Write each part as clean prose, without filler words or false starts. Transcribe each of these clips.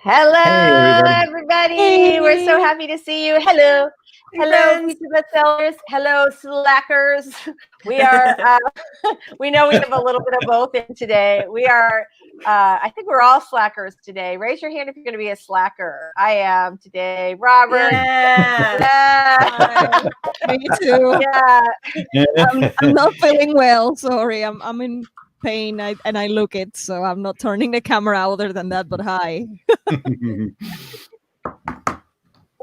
Hello, Hey, everybody. everybody. Hey. We're so happy to see you. Hello. Hey, Hello, friends. future bestsellers. Hello, slackers. We are, we know we have a little bit of both in today. We are, I think we're all slackers today. Raise your hand if you're going to be a slacker. I am today. Robert. Yeah. Me too. Yeah. I'm not feeling well. Sorry, I'm in pain. I look it, so I'm not turning the camera other than that. But hi.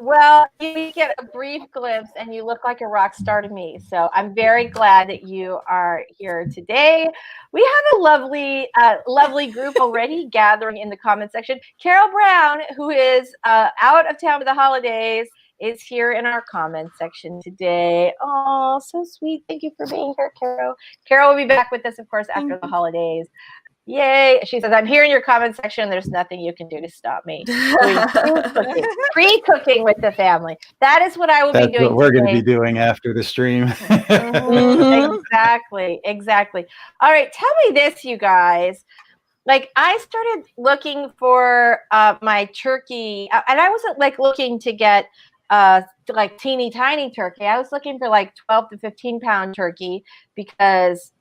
Well, you get a brief glimpse and you look like a rock star to me. So I'm very glad that you are here today. We have a lovely group already gathering in the comment section. Carol Brown, who is out of town for the holidays, is here in our comment section today. Oh, so sweet. Thank you for being here, Carol. Carol will be back with us, of course, after the holidays. Yay. She says, I'm here in your comment section. There's nothing you can do to stop me. Pre-cooking with the family. That is what I will be doing. That's what we're going to be doing after the stream. Exactly. All right. Tell me this, you guys. Like, I started looking for my turkey, and I wasn't like looking to get like teeny tiny turkey. I was looking for like 12 to 15 pound turkey because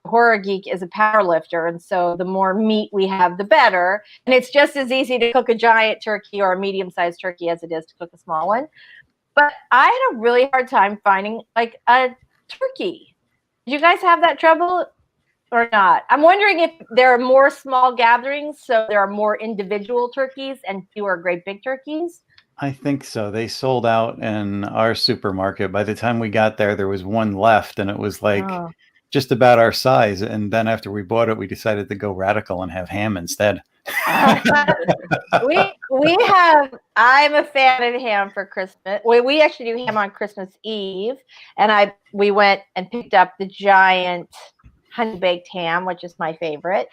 Horror Geek is a power lifter, and so the more meat we have, the better. And it's just as easy to cook a giant turkey or a medium-sized turkey as it is to cook a small one. But I had a really hard time finding like a turkey. Do you guys have that trouble or not? I'm wondering if there are more small gatherings, so there are more individual turkeys and fewer great big turkeys. I think so. They sold out in our supermarket. By the time we got there, there was one left, and it was like just about our size. And then after we bought it, we decided to go radical and have ham instead. I'm a fan of ham for Christmas. We actually do ham on Christmas Eve, and we went and picked up the giant honey baked ham, which is my favorite.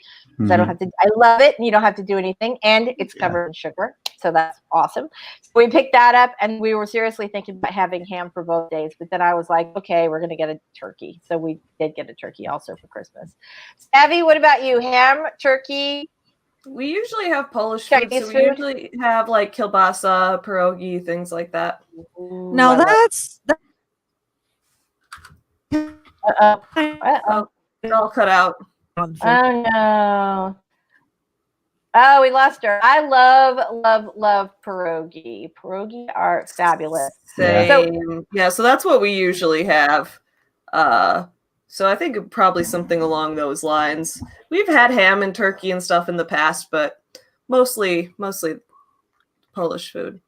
So I love it, and you don't have to do anything, and it's covered in sugar. So that's awesome. So we picked that up, and we were seriously thinking about having ham for both days. But then I was like, okay, we're going to get a turkey. So we did get a turkey also for Christmas. Savvy, what about you? Ham, turkey? We usually have Polish food, so we usually have like kielbasa, pierogi, things like that. Ooh, now that's It all cut out. Oh no. Oh, we lost her. I love pierogi. Pierogi are fabulous. Same. So that's what we usually have. So I think probably something along those lines. We've had ham and turkey and stuff in the past, but mostly Polish food.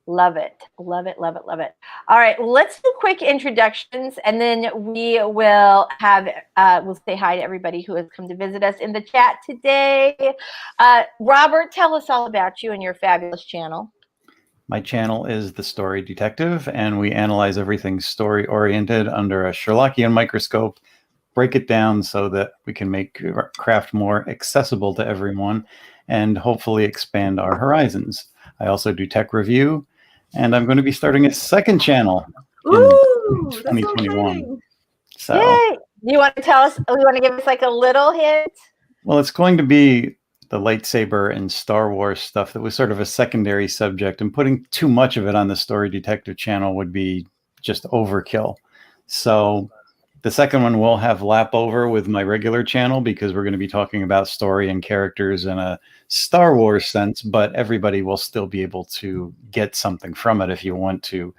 Love it. All right, let's do quick introductions, and then we will have we'll say hi to everybody who has come to visit us in the chat today. Robert, tell us all about you and your fabulous channel. My channel is The Story Detective, and we analyze everything story-oriented under a Sherlockian microscope, break it down so that we can make craft more accessible to everyone, and hopefully expand our horizons. I also do tech review, and I'm going to be starting a second channel in 2021. So, yay! Do you want to tell us? You want to give us like a little hint? Well, it's going to be the lightsaber and Star Wars stuff that was sort of a secondary subject, and putting too much of it on the Story Detective channel would be just overkill. So the second one will have lap over with my regular channel because we're going to be talking about story and characters in a Star Wars sense, but everybody will still be able to get something from it if you want to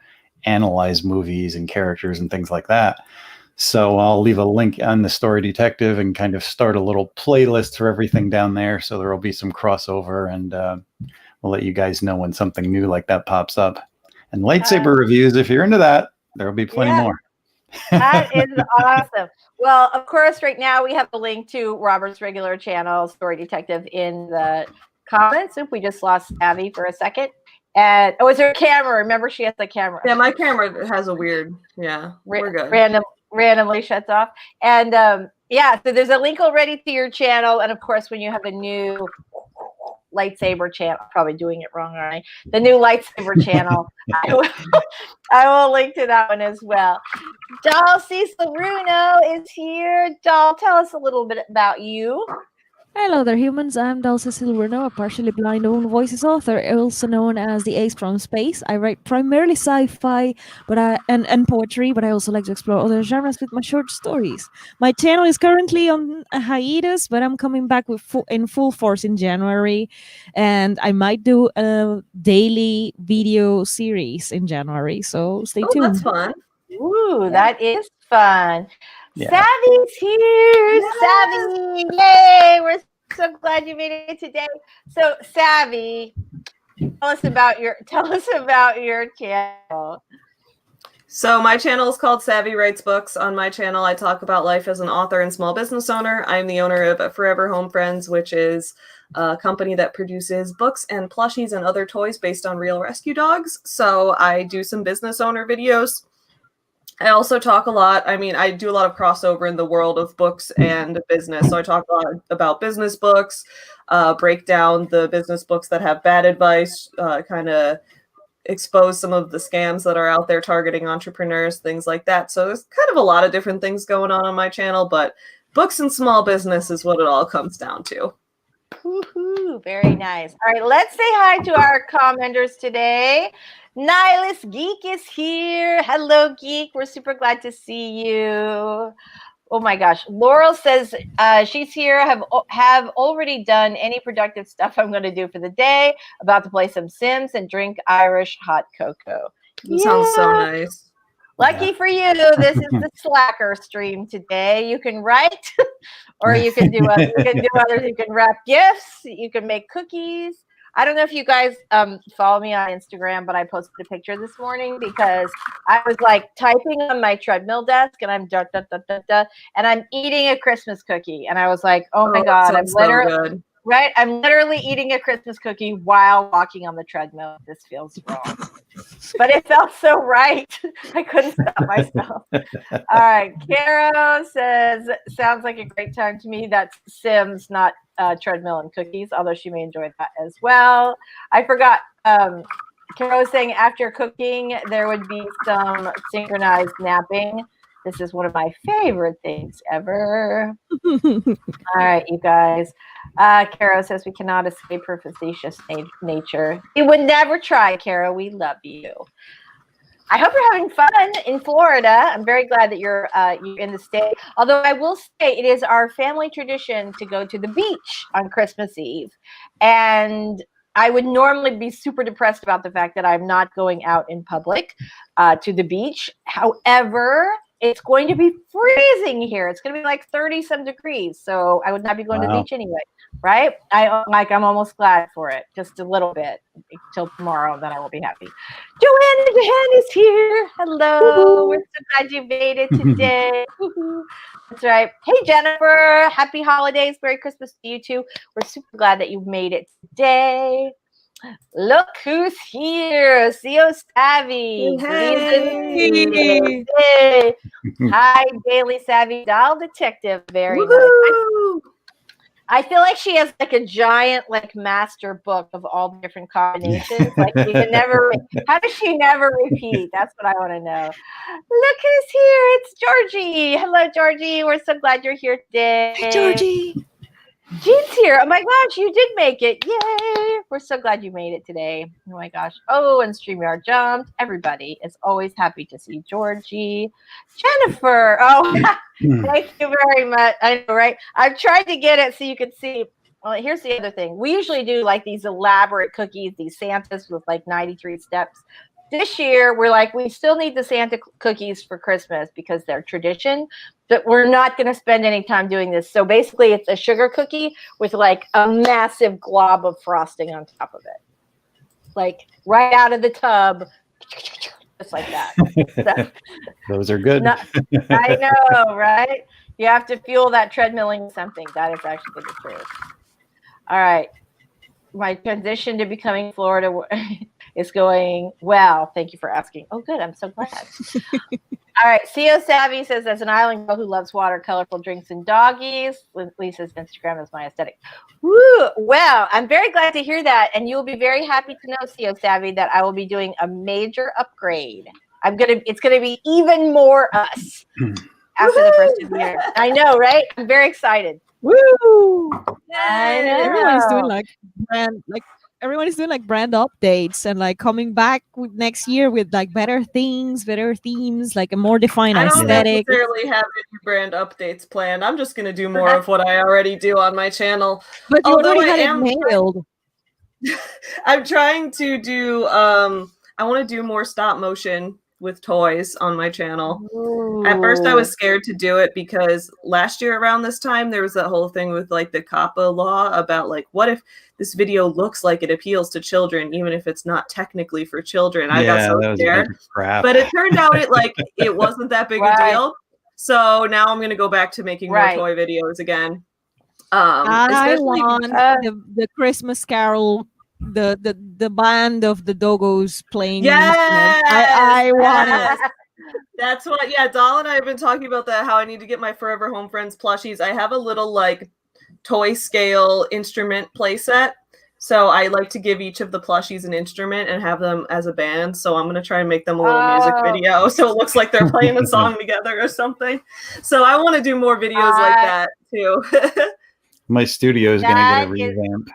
analyze movies and characters and things like that. So I'll leave a link on the Story Detective and kind of start a little playlist for everything down there. So there will be some crossover, and we'll let you guys know when something new like that pops up. And lightsaber reviews, if you're into that, there will be plenty more. That is awesome. Well, of course, right now we have a link to Robert's regular channel, Story Detective, in the comments. If we just lost Savvy for a second. And is there a camera? Remember, she has the camera. Yeah, my camera has a weird, we're good. Randomly shuts off. And so there's a link already to your channel. And of course, when you have a new lightsaber channel, probably doing it wrong, aren't I? The new lightsaber channel, I will link to that one as well. DAL CECIL RUNO is here. DAL, tell us a little bit about you. Hello there, humans. I'm DAL CECIL RUNO, a partially blind own voices author, also known as the Ace from Space. I write primarily sci-fi, and poetry, but I also like to explore other genres with my short stories. My channel is currently on a hiatus, but I'm coming back with in full force in January, and I might do a daily video series in January. So stay Oh, tuned. that's fun. Ooh, that is fun. Yeah. Savvy's here. Yes. Savvy. Yay. We're so glad you made it today. So, Savvy, tell us about your channel. So my channel is called Savvy Writes Books. On my channel, I talk about life as an author and small business owner. I'm the owner of Forever Home Friends, which is a company that produces books and plushies and other toys based on real rescue dogs. So I do some business owner videos. I also talk a lot. I mean, I do a lot of crossover in the world of books and business. So I talk a lot about business books, break down the business books that have bad advice, kind of expose some of the scams that are out there targeting entrepreneurs, things like that. So there's kind of a lot of different things going on my channel, but books and small business is what it all comes down to. Woo-hoo, very nice. All right, let's say hi to our commenters today. Nihilist Geek is here. Hello, Geek. We're super glad to see you. Oh my gosh. Laurel says she's here. Have already done any productive stuff I'm going to do for the day. About to play some Sims and drink Irish hot cocoa. Sounds so nice. Lucky for you, this is the Slacker stream today. You can write, or you can do others. You can wrap gifts. You can make cookies. I don't know if you guys follow me on Instagram, but I posted a picture this morning because I was like typing on my treadmill desk, and I'm and I'm eating a Christmas cookie, and I was like, oh my God, I'm literally I'm literally eating a Christmas cookie while walking on the treadmill. This feels wrong, but it felt so right. I couldn't stop myself. All right, Caro says, sounds like a great time to me. That's Sims, not treadmill and cookies, although she may enjoy that as well. I forgot. Caro was saying after cooking, there would be some synchronized napping. This is one of my favorite things ever. All right, you guys. Caro says we cannot escape her facetious nature. We would never try, Caro. We love you. I hope you're having fun in Florida. I'm very glad that you're in the state. Although I will say it is our family tradition to go to the beach on Christmas Eve. And I would normally be super depressed about the fact that I'm not going out in public to the beach. However, it's going to be freezing here. It's going to be like 30-some degrees. So I would not be going to the beach anyway, right? I'm almost glad for it, just a little bit till tomorrow. Then I will be happy. Joanne is here. Hello. Woo-hoo. We're so glad you made it today. That's right. Hey, Jennifer. Happy holidays. Merry Christmas to you too. We're super glad that you made it today. Look who's here. CEO Savvy. Hey. Hey. Hi, Daily Savvy DAL Detective. Very nice. I feel like she has like a giant like master book of all the different combinations. Like you can never. How does she never repeat? That's what I want to know. Look who's here. It's Georgie. Hello, Georgie. We're so glad you're here today. Hey, Georgie. Jean's here. Oh my gosh, you did make it. Yay. We're so glad you made it today. Oh my gosh. Oh, and StreamYard jumped. Everybody is always happy to see Georgie. Jennifer. Oh, thank you very much. I know, right? I've tried to get it so you could see. Well, here's the other thing. We usually do like these elaborate cookies, these Santas with like 93 steps. This year, we're like, we still need the Santa cookies for Christmas because they're tradition, but we're not going to spend any time doing this. So basically, it's a sugar cookie with like a massive glob of frosting on top of it. Like right out of the tub, just like that. So, those are good. I know, right? You have to fuel that treadmilling something. That is actually the truth. All right. My transition to becoming Florida is going well. Thank you for asking. Oh, good. I'm so glad. All right. CEO Savvy says, as an island girl who loves water, colorful drinks, and doggies, Lisa's Instagram is my aesthetic. Woo! Well, I'm very glad to hear that. And you'll be very happy to know, CEO Savvy, that I will be doing a major upgrade. It's gonna be even more us after the first of the year. I know, right? I'm very excited. Woo! I Everyone is doing know. like everyone is doing like brand updates and like coming back with next year with like better things, better themes, like a more defined I don't aesthetic. necessarily have any brand updates planned. I'm just going to do more of what I already do on my channel. But you Although already I had it am nailed. I'm trying to do I want to do more stop motion with toys on my channel. At first I was scared to do it because last year around this time there was that whole thing with like the COPPA law about like what if this video looks like it appeals to children even if it's not technically for children. I got so that was a scared. bunch of crap. But it turned out it wasn't that big a deal. So now I'm gonna go back to making more toy videos again. I Especially want the Christmas Carol, the band of the doggos playing. Yes! I want it. That's what, yeah, Doll and I have been talking about that, how I need to get my Forever Home Friends plushies. I have a little, like, toy scale instrument playset. So I like to give each of the plushies an instrument and have them as a band. So I'm going to try and make them a little music video so it looks like they're playing a song together or something. So I want to do more videos like that, too. My studio is going to get a revamp.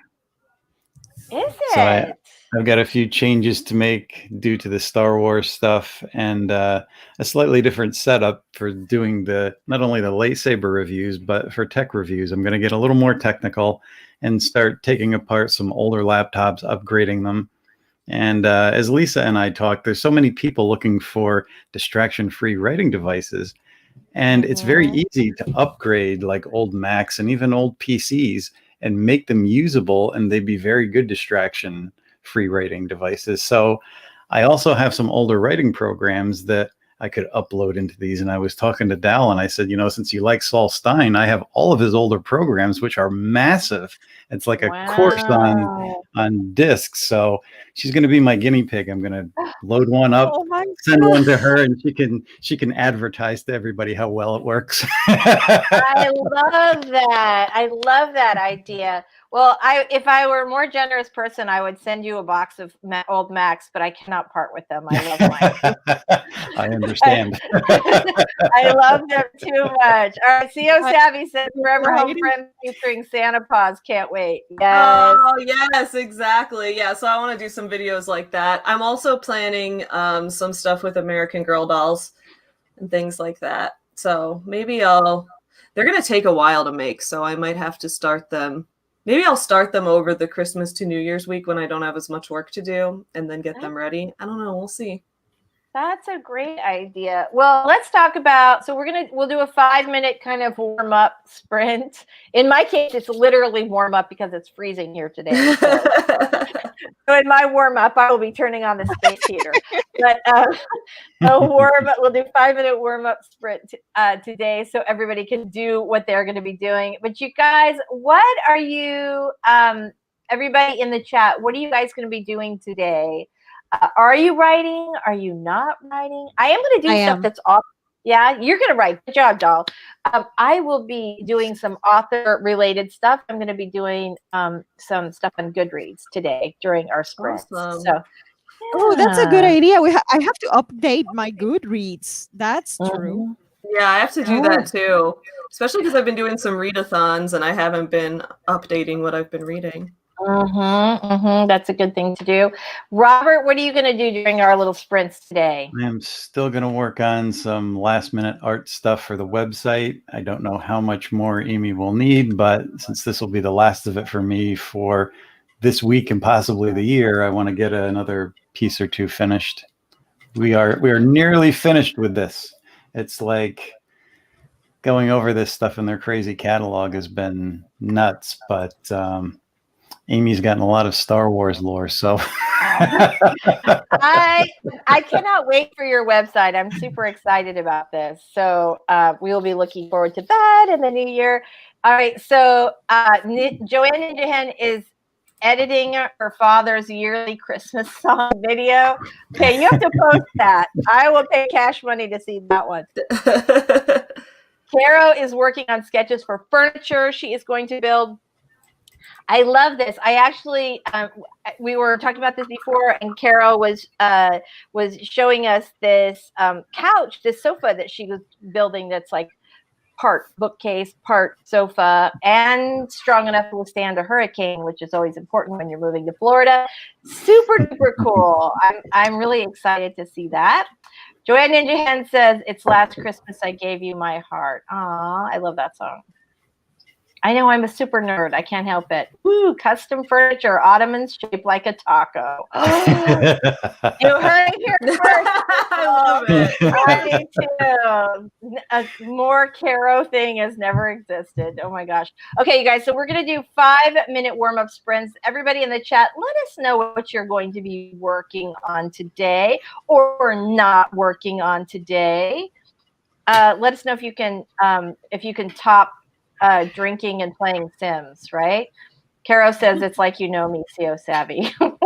Is it? So I've got a few changes to make due to the Star Wars stuff and a slightly different setup for doing not only the lightsaber reviews, but for tech reviews. I'm going to get a little more technical and start taking apart some older laptops, upgrading them. And as Lisa and I talked, there's so many people looking for distraction-free writing devices. And it's very easy to upgrade like old Macs and even old PCs and make them usable, and they'd be very good distraction-free writing devices. So I also have some older writing programs that I could upload into these. And I was talking to Dal and I said, since you like Saul Stein, I have all of his older programs, which are massive. It's like a course on discs. So she's going to be my guinea pig. I'm going to load one up, send one to her, and she can advertise to everybody how well it works. I love that. I love that idea. Well, if I were a more generous person, I would send you a box of old Macs, but I cannot part with them. I love mine. I understand. I love them too much. All right, CO Savvy says Forever Home Friends featuring Santa Paws. Can't wait. Yes. Oh, yes, exactly. Yeah, so I want to do some videos like that. I'm also planning some stuff with American Girl dolls and things like that. So maybe they're going to take a while to make, so I might have to start them. Maybe I'll start them over the Christmas to New Year's week when I don't have as much work to do and then get them ready. I don't know. We'll see. That's a great idea. Well, let's talk about, we'll do a 5-minute kind of warm up sprint. In my case, it's literally warm up because it's freezing here today. So in my warm up, I will be turning on the space heater. But we'll do 5-minute warm up sprint today so everybody can do what they're going to be doing. But you guys, what are you, everybody in the chat, what are you guys going to be doing today? Are you writing? Are you not writing? I am going to do stuff that's off. Yeah, you're going to write. Good job, Doll. I will be doing some author-related stuff. I'm going to be doing some stuff on Goodreads today during our sprint. Awesome. So, oh, that's a good idea. I have to update my Goodreads. That's true. Yeah, I have to do that too, especially because I've been doing some readathons and I haven't been updating what I've been reading. That's a good thing to do. Robert, what are you going to do during our little sprints today? I'm still going to work on some last-minute art stuff for the website. I don't know how much more Amy will need, but since this will be the last of it for me for this week and possibly the year, I want to get another piece or two finished. We are nearly finished with this. It's like going over this stuff in their crazy catalog has been nuts, but Amy's gotten a lot of Star Wars lore, so I cannot wait for your website. I'm super excited about this. So we'll be looking forward to that in the new year. All right. So Joanne Ninjahen is editing her father's yearly Christmas song video. Okay, you have to post that. I will pay cash money to see that one. Carrow is working on sketches for furniture she is going to build. I love this. I actually, we were talking about this before, and Carrow was showing us this couch, this sofa that she was building that's like part bookcase, part sofa, and strong enough to withstand a hurricane, which is always important when you're moving to Florida. Super duper cool. I'm really excited to see that. Joanne Ninja Hen says, "It's last Christmas I gave you my heart." Aw, I love that song. I know I'm a super nerd. I can't help it. Woo, custom furniture, ottomans shaped like a taco. You heard it here first. I love it. I do too. A more Caro thing has never existed. Oh my gosh. Okay, you guys. So we're gonna do 5-minute warm-up sprints. Everybody in the chat, let us know what you're going to be working on today or not working on today. Let us know if you can top drinking and playing Sims, right? Caro says it's like you know me, CO savvy. All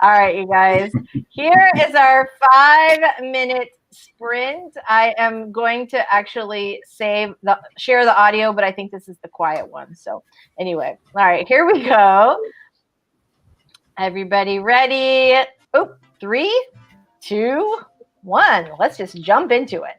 right, you guys. Here is our 5-minute sprint. I am going to actually share the audio, but I think this is the quiet one. So anyway, all right, here we go. Everybody ready? Oh, 3, 2, 1. Let's just jump into it.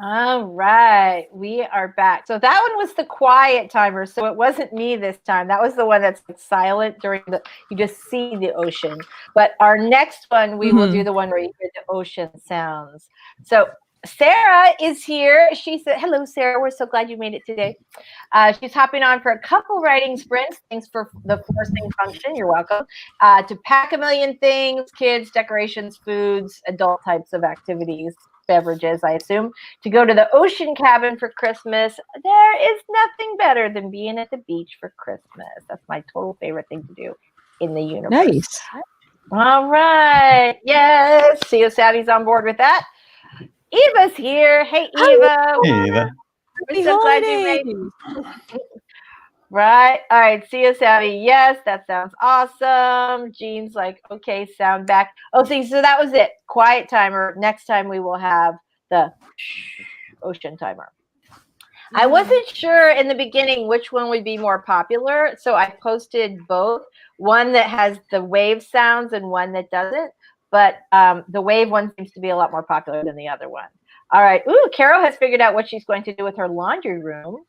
All right, we are back. So that one was the quiet timer. So it wasn't me this time. That was the one that's silent during you just see the ocean. But our next one, we will do the one where you hear the ocean sounds. So Sarah is here. She said, hello, Sarah. We're so glad you made it today. She's hopping on for a couple writing sprints. Thanks for the forcing function. You're welcome. To pack a million things, kids, decorations, foods, adult types of activities, beverages, I assume, to go to the ocean cabin for Christmas. There is nothing better than being at the beach for Christmas. That's my total favorite thing to do in the universe. Nice. All right. Yes. CEO Savvy's on board with that. Eva's here. Hey, Eva. Hey, Eva. We're so glad you made it. Right. All right. See you, Savvy. Yes, that sounds awesome. Jean's like, okay, sound back. Oh, see, so that was it. Quiet timer. Next time we will have the ocean timer. I wasn't sure in the beginning which one would be more popular, so I posted both. One that has the wave sounds and one that doesn't. But the wave one seems to be a lot more popular than the other one. All right. Ooh, Carol has figured out what she's going to do with her laundry room.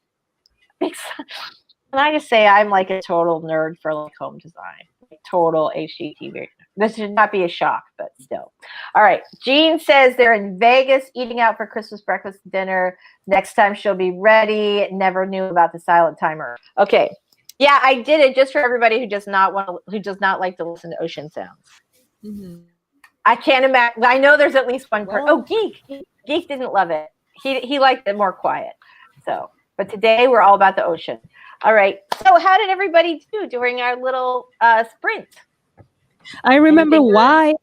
Can I just say I'm like a total nerd for like home design, total HGTV. This should not be a shock, but still. All right. Jean says they're in Vegas eating out for Christmas breakfast and dinner. Next time she'll be ready. Never knew about the silent timer. Okay. Yeah, I did it just for everybody who does not like to listen to ocean sounds. I can't imagine. I know there's at least one person. Oh, Geek didn't love it. He liked it more quiet. So, but today we're all about the ocean. All right. So how did everybody do during our little sprint? I remember why.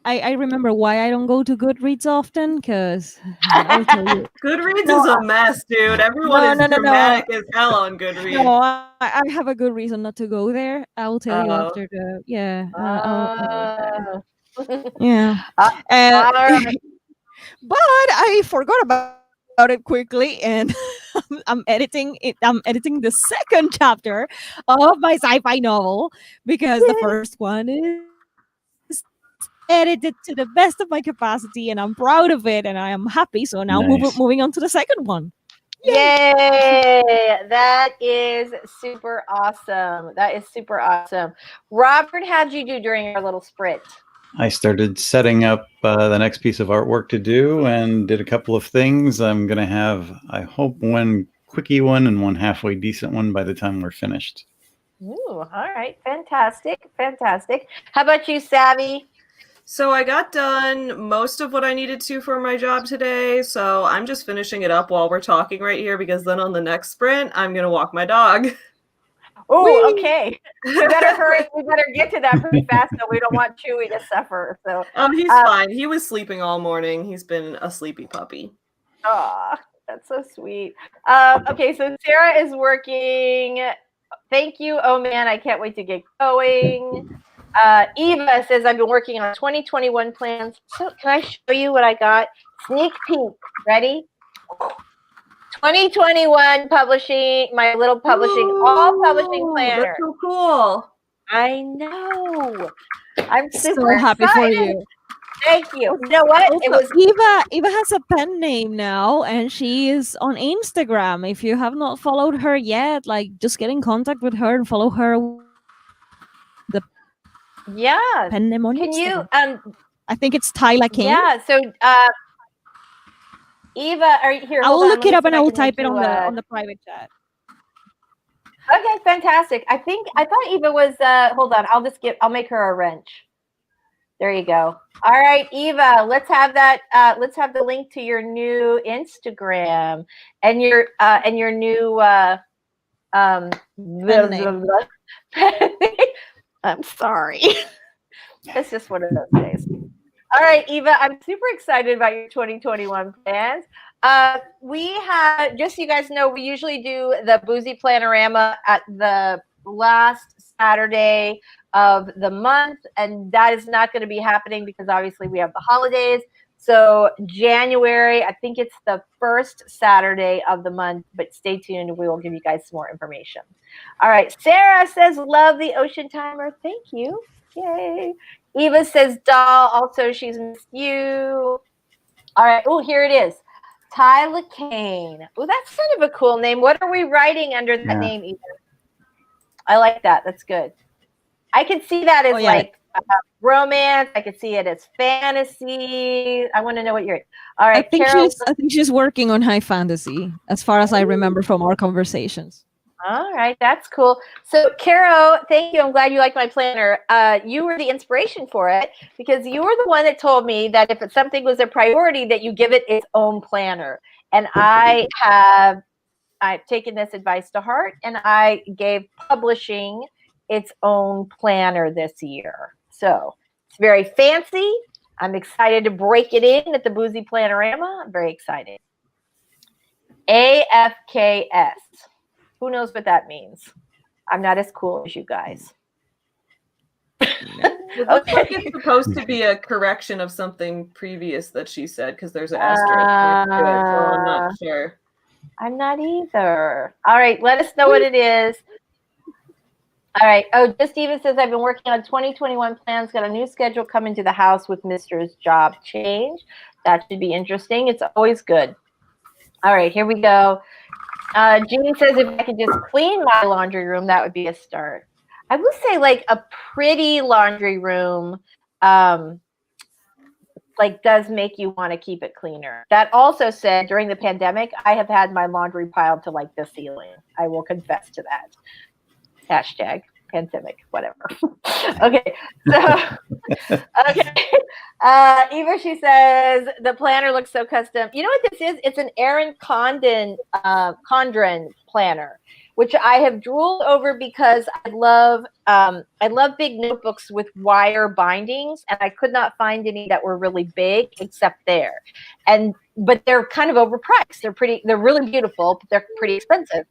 I remember why I don't go to Goodreads often, because I'll tell you. Goodreads is a mess, dude. Everyone is dramatic as hell on Goodreads. No, I have a good reason not to go there. I will tell you after the yeah. But I forgot about it quickly, and I'm editing it. I'm editing the second chapter of my sci-fi novel because the first one is edited to the best of my capacity, and I'm proud of it, and I am happy. So now moving on to the second one. Yay! That is super awesome. That is super awesome. Robert, how did you do during our little sprint? I started setting up the next piece of artwork to do and did a couple of things. I'm going to have, I hope, one quickie one and one halfway decent one by the time we're finished. Ooh, all right. Fantastic. Fantastic. How about you, Savvy? So I got done most of what I needed to for my job today. So I'm just finishing it up while we're talking right here, because then on the next sprint, I'm going to walk my dog. Oh, okay. We better hurry. We better get to that pretty fast, so we don't want Chewy to suffer. So, he's fine. He was sleeping all morning. He's been a sleepy puppy. Oh, that's so sweet. Okay, so Sarah is working. Thank you. Oh man, I can't wait to get going. Eva says I've been working on 2021 plans. So can I show you what I got? Sneak peek. Ready? 2021 publishing, my little publishing, all publishing planner. That's so cool. I know. I'm super so happy excited. for you. Thank you. You know what? Also, it was Eva has a pen name now, and she is on Instagram. If you have not followed her yet, like just get in contact with her and follow her. The pen name on Instagram. I think it's Tyler King. Yeah. So Eva, are you here? I will look it up and I will type it on the private chat. Okay, fantastic. I thought Eva was hold on, I'll make her a wrench. There you go. All right, Eva, let's have that let's have the link to your new Instagram and your new I'm sorry. It's just one of those days. All right, Eva, I'm super excited about your 2021 plans. We have, just so you guys know, we usually do the Boozy Planorama at the last Saturday of the month, and that is not going to be happening because obviously we have the holidays. So January, I think it's the first Saturday of the month, but stay tuned. We will give you guys some more information. All right, Sarah says, love the ocean timer. Thank you. Yay. Eva says, doll, also she's missed you. All right. Oh, here it is. Tyler Kane. Oh, that's kind of a cool name. What are we writing under that name, Ethan? I like that. That's good. I can see that as like romance. I could see it as fantasy. I want to know what you're. All right, I think Carol. I think she's working on high fantasy, as far as I remember from our conversations. All right, that's cool. So, Caro, thank you. I'm glad you like my planner. You were the inspiration for it because you were the one that told me that if something was a priority, that you give it its own planner. And I've taken this advice to heart, and I gave publishing its own planner this year. So it's very fancy. I'm excited to break it in at the Boozy Plannerama. I'm very excited. AFKS. Who knows what that means? I'm not as cool as you guys. It looks like it's supposed to be a correction of something previous that she said because there's an asterisk next to it, so I'm not sure. I'm not either. All right, let us know what it is. All right. Oh, just Steven says, I've been working on 2021 plans, got a new schedule coming to the house with Mr.'s job change. That should be interesting. It's always good. All right, here we go. Jeannie says, if I could just clean my laundry room, that would be a start. I will say, like, a pretty laundry room like does make you want to keep it cleaner. That also said, during the pandemic, I have had my laundry piled to like the ceiling. I will confess to that. Hashtag pandemic, whatever. Okay. So, okay. Eva, she says, the planner looks so custom. You know what this is? It's an Erin Condren planner, which I have drooled over because I love big notebooks with wire bindings, and I could not find any that were really big except there. But they're kind of overpriced. They're really beautiful, but they're pretty expensive.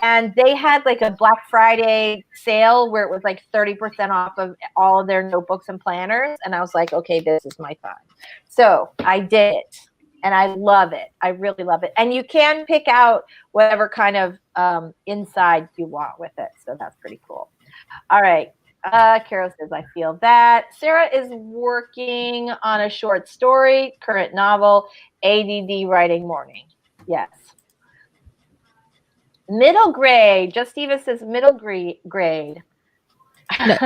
And they had like a Black Friday sale where it was like 30% off of all of their notebooks and planners. And I was like, okay, this is my time. So I did it. And I love it. I really love it. And you can pick out whatever kind of inside you want with it. So that's pretty cool. All right. Carol says, I feel that. Sarah is working on a short story, current novel, ADD writing morning. Yes. Middle grade. Just Eva says middle grade. No.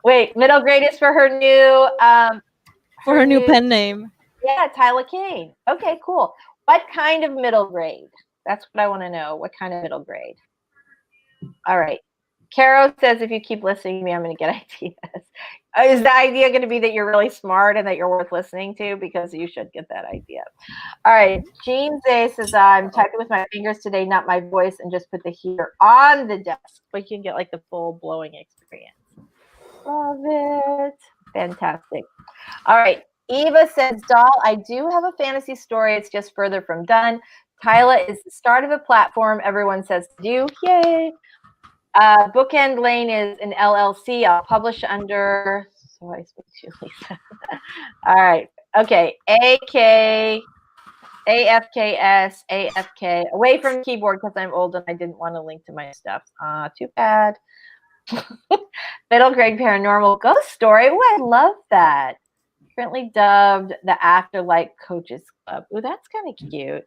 Wait, middle grade is for her new her new pen name. Yeah, Tyler Kane. Okay, cool. What kind of middle grade? That's what I want to know. What kind of middle grade? All right. Caro says, if you keep listening to me, I'm going to get ideas. Is the idea going to be that you're really smart and that you're worth listening to? Because you should get that idea. All right. Jean Zay says, I'm typing with my fingers today, not my voice, and just put the heater on the desk. But you can get like the full blowing experience. Love it. Fantastic. All right. Eva says, Doll, I do have a fantasy story. It's just further from done. Tyla is the start of a platform everyone says to do. Yay. Bookend Lane is an LLC. I'll publish under. So I speak to Lisa. All right. Okay. AFKS, AFK. Away from the keyboard because I'm old and I didn't want to link to my stuff. Too bad. Middle grade paranormal ghost story. Oh, I love that. Currently dubbed the Afterlife Coaches Club. Oh, that's kind of cute.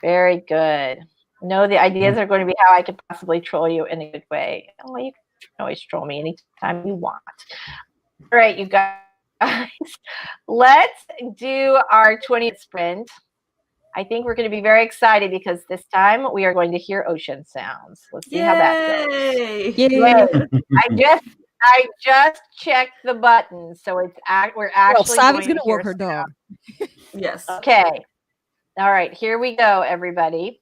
Very good. No, the ideas are going to be how I could possibly troll you in a good way. Oh, you can always troll me anytime you want. All right, you guys. Let's do our 20th sprint. I think we're going to be very excited because this time we are going to hear ocean sounds. Let's see how that goes. Yay. I just checked the button, so we're actually. Well, Savi's going to work her dog. Yes. Okay. All right, here we go, everybody.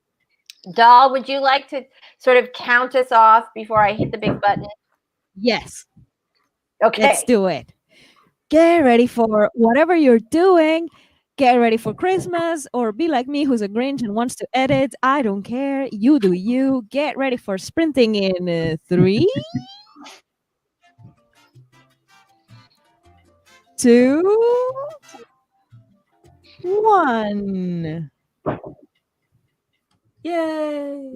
Doll, would you like to sort of count us off before I hit the big button? Yes. Okay. Let's do it. Get ready for whatever you're doing. Get ready for Christmas, or be like me who's a Grinch and wants to edit. I don't care. You do you. Get ready for sprinting in 3, 2, 1. Yay.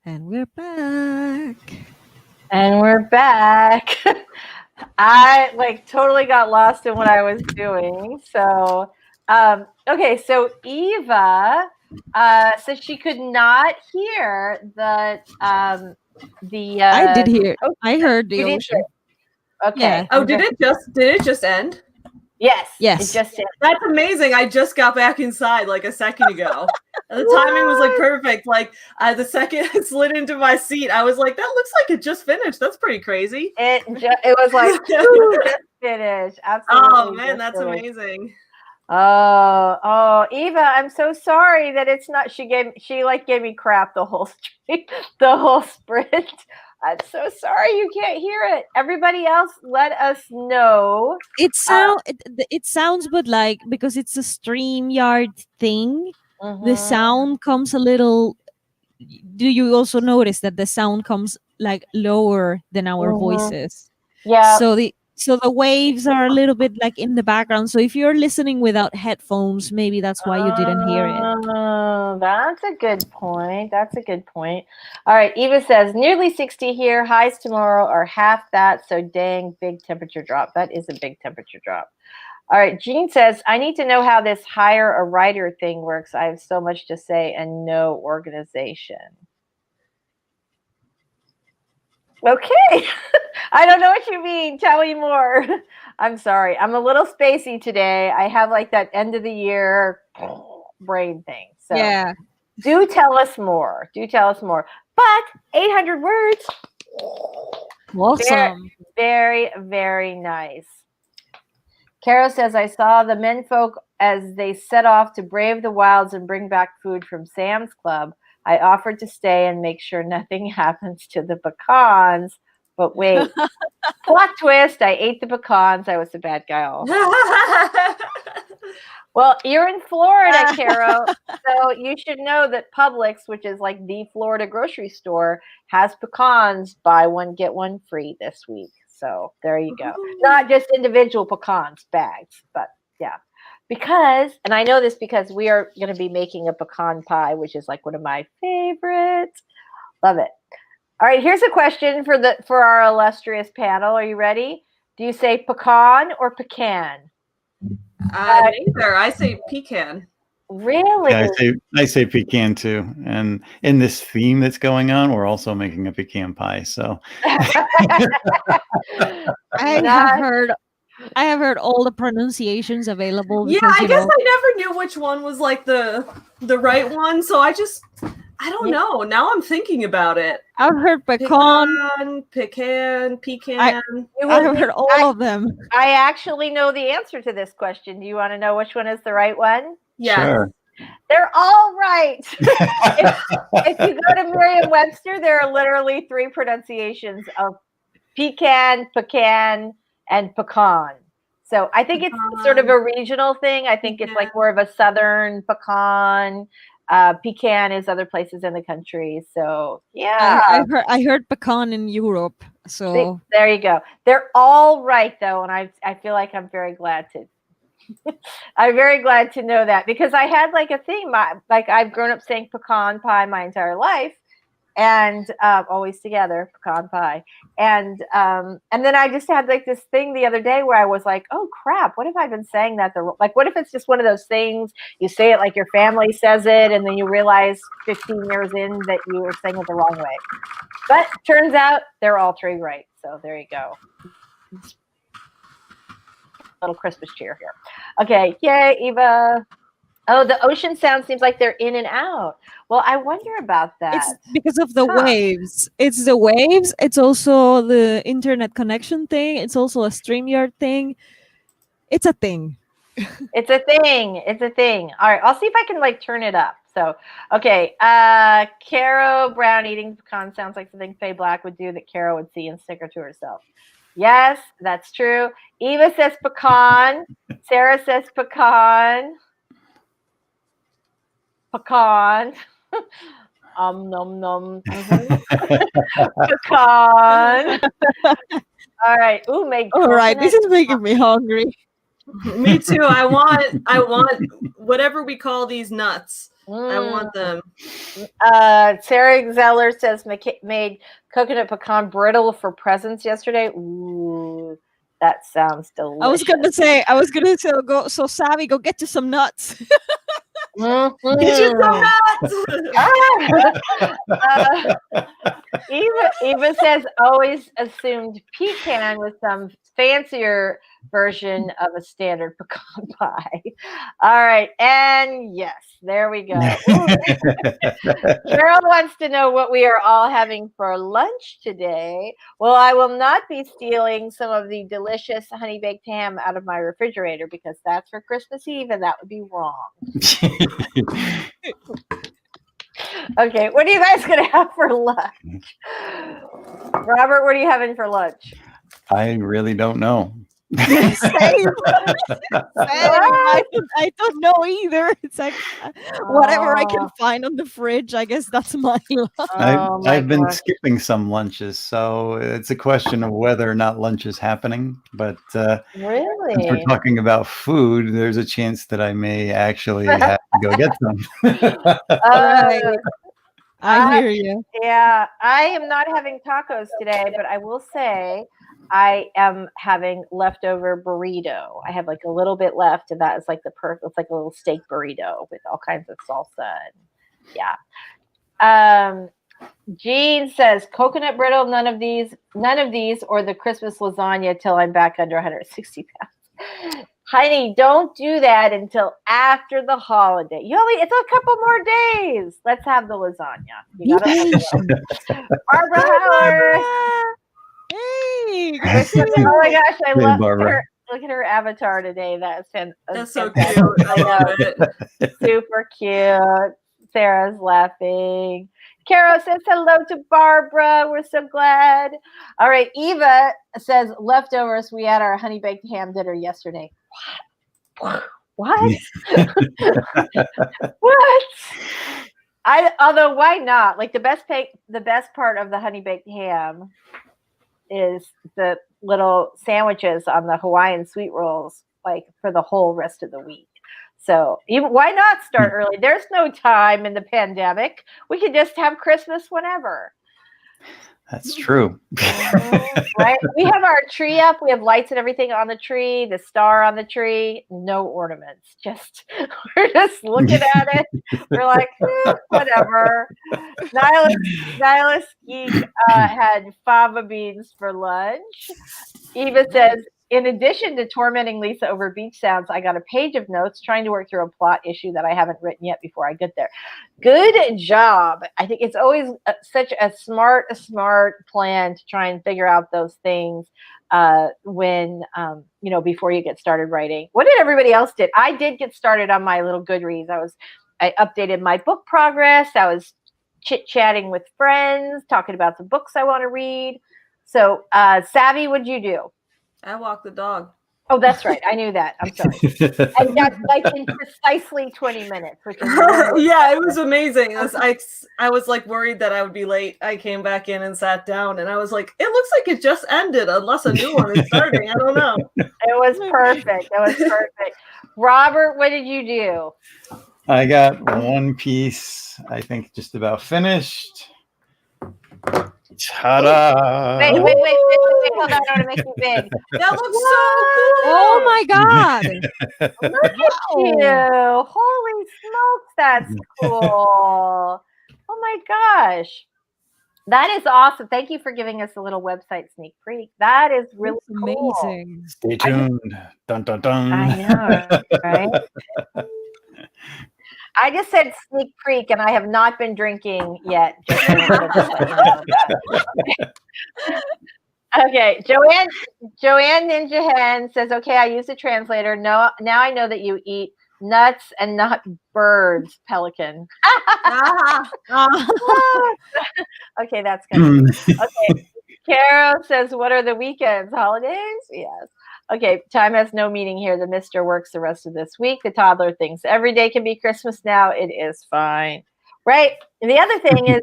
And we're back. And we're back. I like totally got lost in what I was doing. So, okay. So Eva said she could not hear the. I did hear. Oh, I heard the you did ocean. hear. Okay. Yeah. Oh, did it just end? Yes. Yes. It just did. That's amazing. I just got back inside like a second ago. And the timing was like perfect. Like the second it slid into my seat, I was like, that looks like it just finished. That's pretty crazy. It was like ooh, just finished. Absolutely. Oh man, just that's finished. amazing. Oh, Eva, I'm so sorry that it's not. She like gave me crap the whole the whole sprint. I'm so sorry you can't hear it. Everybody else, let us know. It sounds, but like because it's a StreamYard thing, the sound comes a little. Do you also notice that the sound comes like lower than our voices? Yeah. So the waves are a little bit like in the background. So if you're listening without headphones, maybe that's why you didn't hear it. Oh, that's a good point. That's a good point. All right. Eva says, nearly 60 here. Highs tomorrow are half that. So dang, big temperature drop. That is a big temperature drop. All right. Jean says, I need to know how this hire a writer thing works. I have so much to say and no organization. Okay. I don't know what you mean. Tell me more. I'm sorry. I'm a little spacey today. I have like that end of the year brain thing. So Yeah. do tell us more. Do tell us more. But 800 words. Awesome. Very, very nice. Carol says, I saw the menfolk as they set off to brave the wilds and bring back food from Sam's Club. I offered to stay and make sure nothing happens to the pecans. But wait, plot twist, I ate the pecans. I was the bad guy all. Well, you're in Florida, Carol, so you should know that Publix, which is like the Florida grocery store, has pecans, buy one, get one free this week. So there you go. Not just individual pecans, bags, but yeah. Because, and I know this because we are going to be making a pecan pie, which is like one of my favorites. Love it. All right, here's a question for our illustrious panel. Are you ready? Do you say pecan or pecan? Neither. I say pecan. Really? Yeah, I say pecan too. And in this theme that's going on, we're also making a pecan pie. So I have heard all the pronunciations available. Yeah, Because, I guess I never knew which one was like the right one, so I don't know. Now I'm thinking about it. I've heard pecan. Pecan. I've heard all of them. I actually know the answer to this question. Do you want to know which one is the right one? Yeah. sure. They're all right. if you go to Merriam-Webster, there are literally 3 pronunciations of pecan, pecan, and pecan. So I think it's sort of a regional thing. I think it's like more of a southern pecan. Pecan is other places in the country. So yeah. I heard pecan in Europe. So there you go. They're all right though, and I feel like I'm very glad to. I'm very glad to know that because I had like a thing. Like I've grown up saying pecan pie my entire life, and always together pecan pie, and then I just had like this thing the other day where I was like, oh crap, what if I've been saying that like what if it's just one of those things you say it like your family says it, and then you realize 15 years in that you were saying it the wrong way. But turns out they're all 3 right. So there you go. Little Christmas cheer here. Okay, yay, Eva. Oh, the ocean sound seems like they're in and out. Well, I wonder about that. it's because of the waves. It's the waves. It's also the internet connection thing. It's also a StreamYard thing. It's a thing. It's a thing. It's a thing. All right, I'll see if I can like turn it up. So, okay. Caro Brown eating pecan sounds like something Faye Black would do that Caro would see and sticker to herself. Yes, that's true. Eva says pecan. Sarah says pecan. Pecan. Nom nom. Pecan. All right. Ooh, All right, this is making me hungry. Me too. I want whatever we call these nuts. I want them. Sarah Zeller says made coconut pecan brittle for presents yesterday. Ooh, that sounds delicious. I was gonna say, go. So Savvy, go get you some nuts. Get you some nuts. Eva says always assumed pecan was some fancier version of a standard pecan pie. All right, and yes, there we go. Carol wants to know what we are all having for lunch today. Well, I will not be stealing some of the delicious honey baked ham out of my refrigerator because that's for Christmas Eve, and that would be wrong. Okay, what are you guys going to have for lunch? Robert, what are you having for lunch? I really don't know. Same. I don't know either. It's like whatever I can find on the fridge. I guess that's my lunch. I've been skipping some lunches, so it's a question of whether or not lunch is happening. But really, since we're talking about food, there's a chance that I may actually have to go get some. I hear you. Yeah, I am not having tacos today, but I will say I am having leftover burrito. I have like a little bit left, and that is like it's like a little steak burrito with all kinds of salsa. And yeah. Jean says coconut brittle, none of these, or the Christmas lasagna till I'm back under 160 pounds. Honey, don't do that until after the holiday. It's a couple more days. Let's have the lasagna. You gotta Barbara Howard. Hey. Oh my gosh, I love Barbara. her. Look at her avatar today. That's so cute. I love it. Super cute. Sarah's laughing. Carol says hello to Barbara. We're so glad. All right. Eva says leftovers. We had our honey baked ham dinner yesterday. What? What? Although why not? Like the best part of the honey baked ham is the little sandwiches on the Hawaiian sweet rolls, like for the whole rest of the week. So why not start early? There's no time in the pandemic. We can just have Christmas whenever. That's true. Right? We have our tree up. We have lights and everything on the tree, the star on the tree, no ornaments. We're just looking at it. We're like, whatever. Nihilist Geek had fava beans for lunch. Eva says, in addition to tormenting Lisa over beach sounds, I got a page of notes trying to work through a plot issue that I haven't written yet before I get there. Good job. I think it's always such a smart plan to try and figure out those things when, before you get started writing. What did everybody else did? I did get started on my little Goodreads. I updated my book progress. I was chit-chatting with friends, talking about the books I want to read. So, Savvy, what'd you do? I walk the dog. Oh, that's right. I knew that. I'm sorry. And that's like in precisely 20 minutes. Which is yeah, it was amazing. I was like worried that I would be late. I came back in and sat down, and I was like, it looks like it just ended unless a new one is starting. I don't know. It was perfect. Robert, what did you do? I got one piece, I think, just about finished. Ta-da! Wait. Hold on, I want to make you big. That looks so cool. Oh my God. Look at you. Holy smokes, that's cool. Oh my gosh. That is awesome. Thank you for giving us a little website sneak peek. That is really cool. Amazing. Stay tuned. Dun, dun, dun. I know, right? I just said sneak peek, and I have not been drinking yet. Okay, Joanne Ninja Hen says, "Okay, I use the translator. No, now I know that you eat nuts and not birds, Pelican." Okay, that's good. Okay, Carol says, "What are the weekends? Holidays?" Yes. Okay, time has no meaning here. The mister works the rest of this week. The toddler thinks every day can be Christmas now. It is fine. Right? And the other thing is,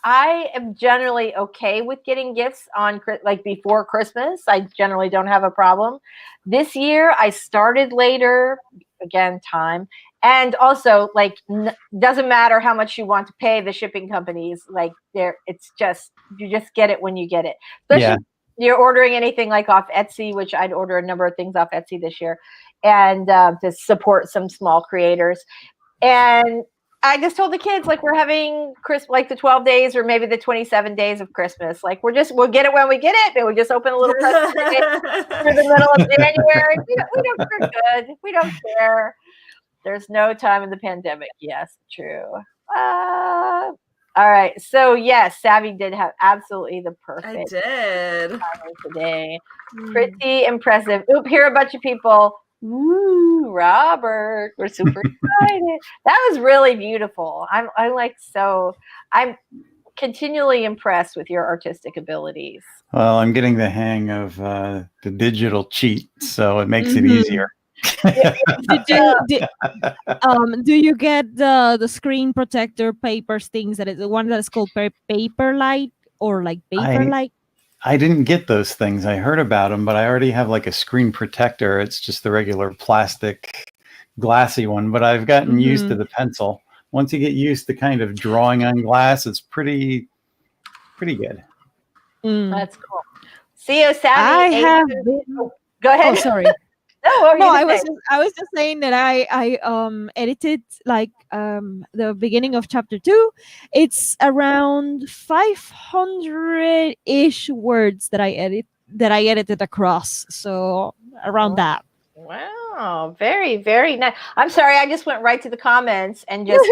I am generally okay with getting gifts on like before Christmas. I generally don't have a problem. This year I started later, again, time. And also, like, doesn't matter how much you want to pay the shipping companies. Like, it's just, you just get it when you get it. Especially you're ordering anything like off Etsy, which I'd order a number of things off Etsy this year, and to support some small creators. And I just told the kids, like, we're having like the 12 days or maybe the 27 days of Christmas. Like, we'll get it when we get it, and we just open a little present through the middle of January. We're good. We don't care. There's no time in the pandemic. Yes, true. All right. So yes, Savvy did have absolutely the perfect. I did today. Pretty impressive. Oop! Here are a bunch of people. Woo, Robert, we're super excited. That was really beautiful. I'm continually impressed with your artistic abilities. Well, I'm getting the hang of the digital cheat, so it makes it easier. Do you get the screen protector papers things that is the one that is called Paperlight or like Paperlight? I didn't get those things. I heard about them, but I already have like a screen protector. It's just the regular plastic glassy one, but I've gotten used to the pencil. Once you get used to kind of drawing on glass, it's pretty good. That's cool. CEO Savvy. Go ahead. Oh, sorry. No, I was just saying that I edited like the beginning of chapter 2. It's around 500-ish words that I edited across. So around that. Wow, very, very nice. I'm sorry, I just went right to the comments and just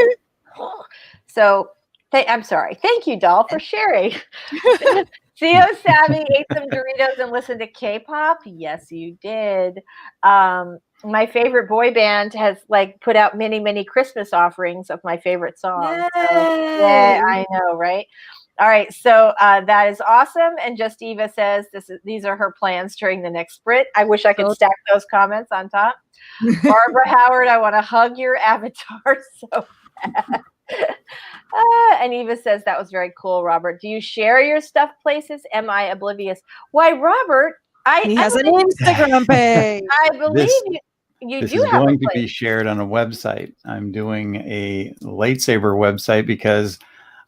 so I'm sorry. Thank you, Doll, for sharing. CEO Savvy ate some Doritos and listened to K-pop. Yes, you did. My favorite boy band has like put out many Christmas offerings of my favorite songs. So, yeah, I know, right? All right, so that is awesome. And Just Eva says these are her plans during the next sprint. I wish I could stack those comments on top. Barbara Howard, I want to hug your avatar so bad. And Eva says that was very cool, Robert. Do you share your stuff places? Am I oblivious? Why, Robert, he has an Instagram page. I believe you this do is have going a to be shared on a website. I'm doing a lightsaber website because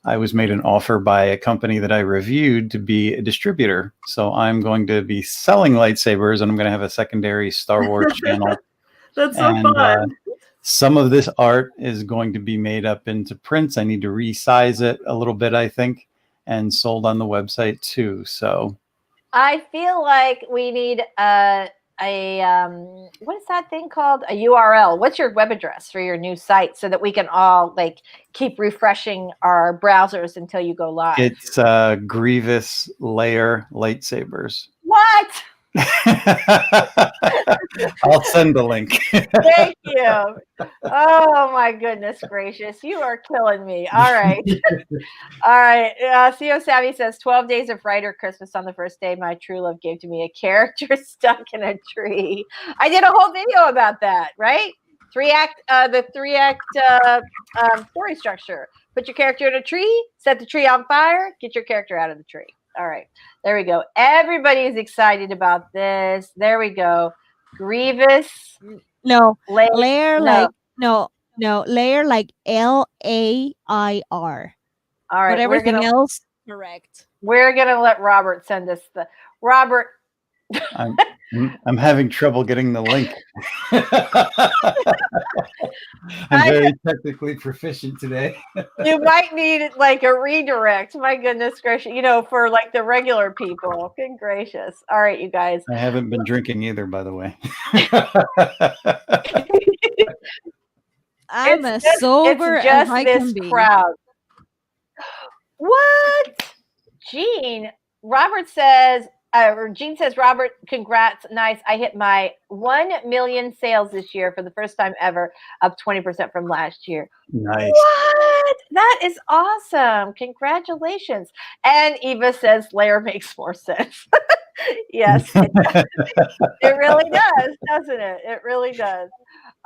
I was made an offer by a company that I reviewed to be a distributor. So I'm going to be selling lightsabers, and I'm going to have a secondary Star Wars channel. That's so fun. Some of this art is going to be made up into prints. I need to resize it a little bit, I think, and sold on the website too. So I feel like we need what is that thing called? A URL. What's your web address for your new site so that we can all like keep refreshing our browsers until you go live? It's Grievous Layer Lightsabers. What? I'll send the link. Thank you. Oh my goodness gracious. You are killing me. All right. All right. CEO Savvy says 12 days of Writer Christmas on the first day. My true love gave to me a character stuck in a tree. I did a whole video about that, right? The three act story structure. Put your character in a tree, set the tree on fire, get your character out of the tree. All right. There we go. Everybody is excited about this. There we go. Grievous. No. Layer Layer like LAIR. All right. But everything else, correct. We're gonna let Robert send us Robert. I'm having trouble getting the link. I'm very technically proficient today. You might need like a redirect. My goodness gracious. For like the regular people. Good gracious. All right, you guys. I haven't been drinking either, by the way. I'm as sober as I can be. Crowd. What? Gene. Robert says, Gene says, Robert, congrats. Nice. I hit my 1 million sales this year for the first time ever, up 20% from last year. Nice. What? That is awesome. Congratulations. And Eva says, Layer makes more sense. Yes. It really does, doesn't it? It really does.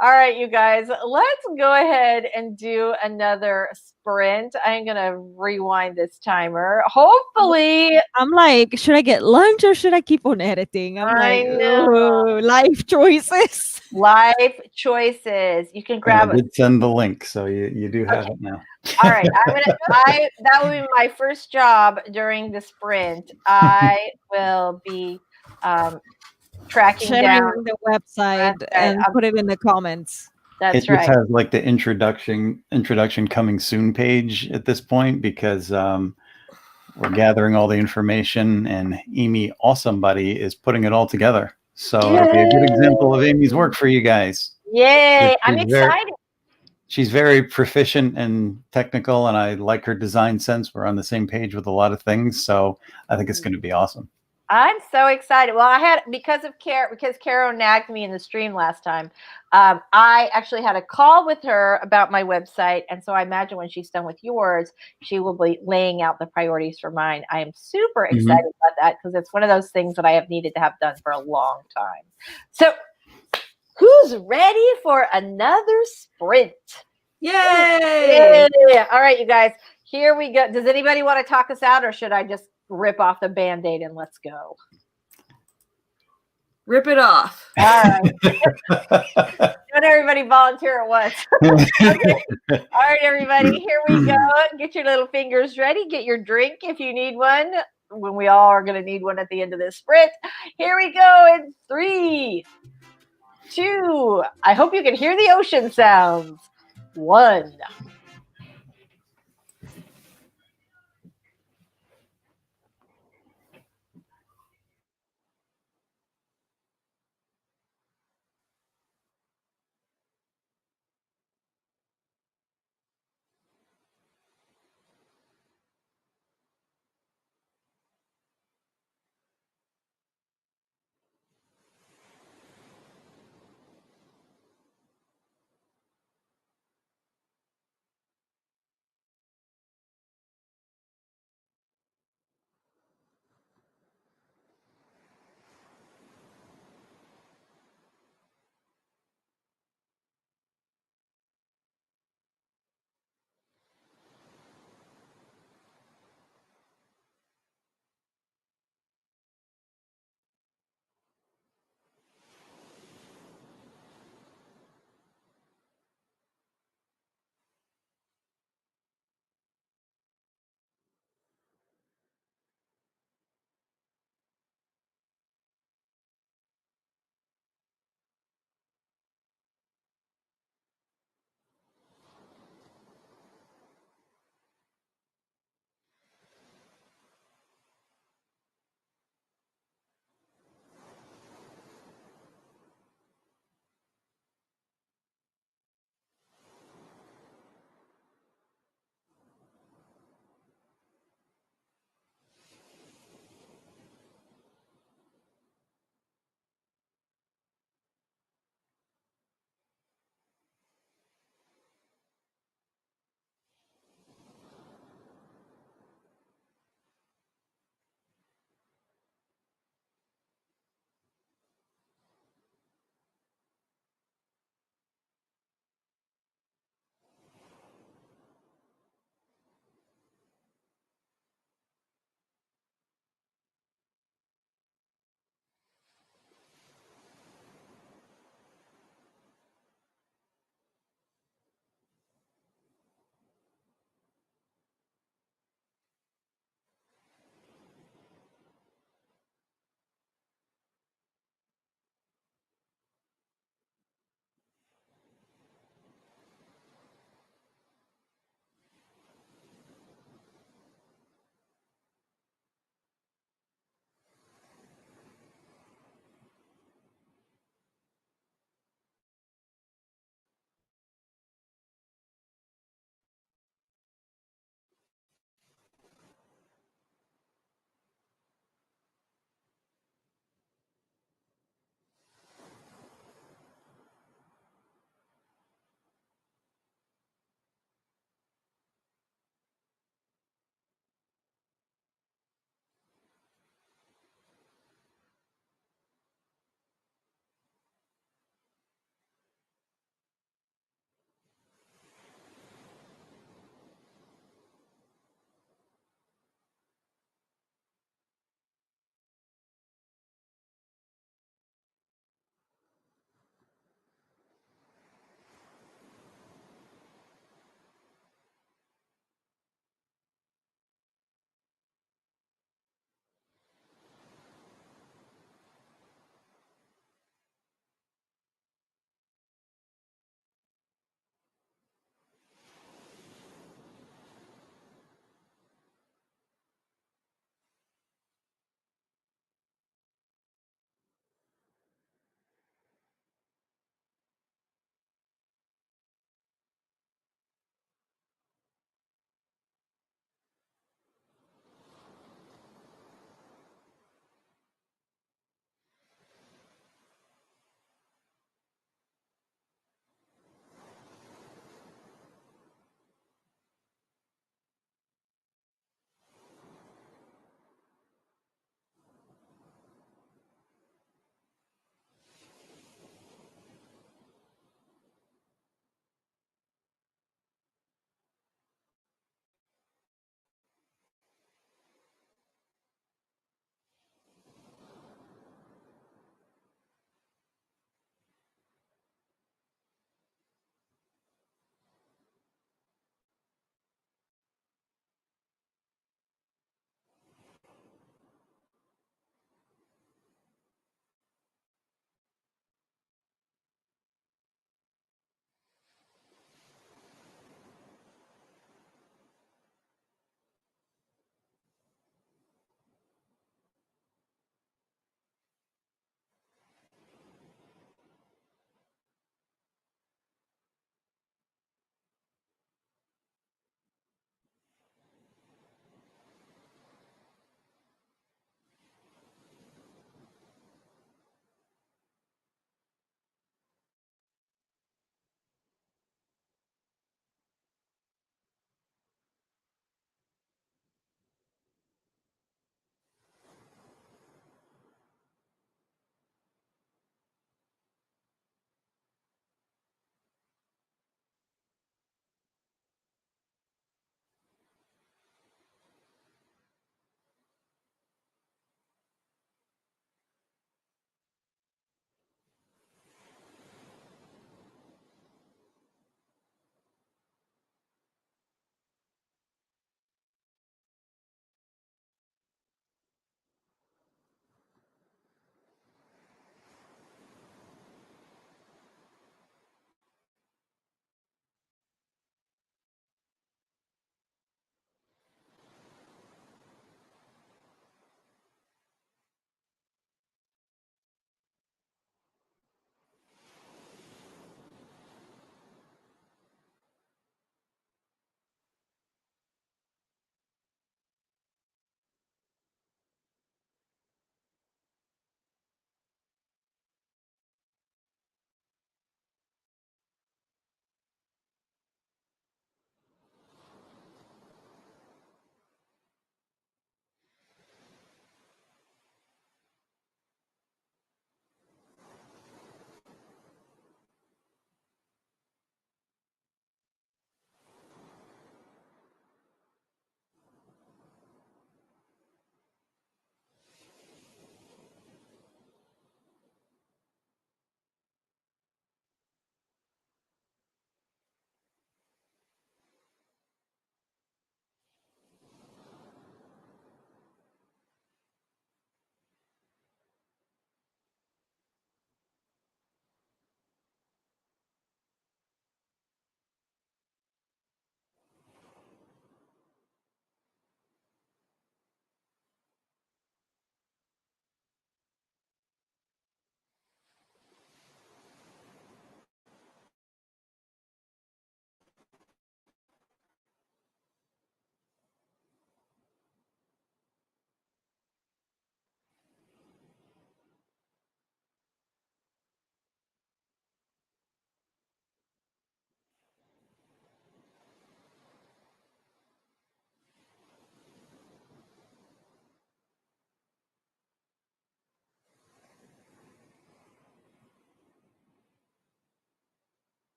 All right, you guys, let's go ahead and do another sprint. I'm going to rewind this timer. Hopefully, I'm like, should I get lunch or should I keep on editing? I'm I like, know. "Ooh, life choices. Life choices. You can grab I it. did send the link, so you do have it now. All right, that will be my first job during the sprint. I will be tracking Sharing down. the website and put it in the comments. That's It just right. has like the introduction coming soon page at this point because we're gathering all the information and Amy Awesomebody is putting it all together. So it'll be a good example of Amy's work for you guys. Yay! I'm She's very- excited. She's very proficient and technical, and I like her design sense. We're on the same page with a lot of things, so I think it's going to be awesome. I'm so excited. Well, I had because Caro nagged me in the stream last time. I actually had a call with her about my website, and so I imagine when she's done with yours, she will be laying out the priorities for mine. I am super excited about that because it's one of those things that I have needed to have done for a long time. So, who's ready for another sprint? Yay! Yeah. All right, you guys. Here we go. Does anybody want to talk us out, or should I just rip off the Band-Aid and let's go? Rip it off. All right. Don't everybody volunteer at once. Okay. All right, everybody. Here we go. Get your little fingers ready. Get your drink if you need one. When we all are going to need one at the end of this sprint. Here we go in 3, 2. I hope you can hear the ocean sounds. 1.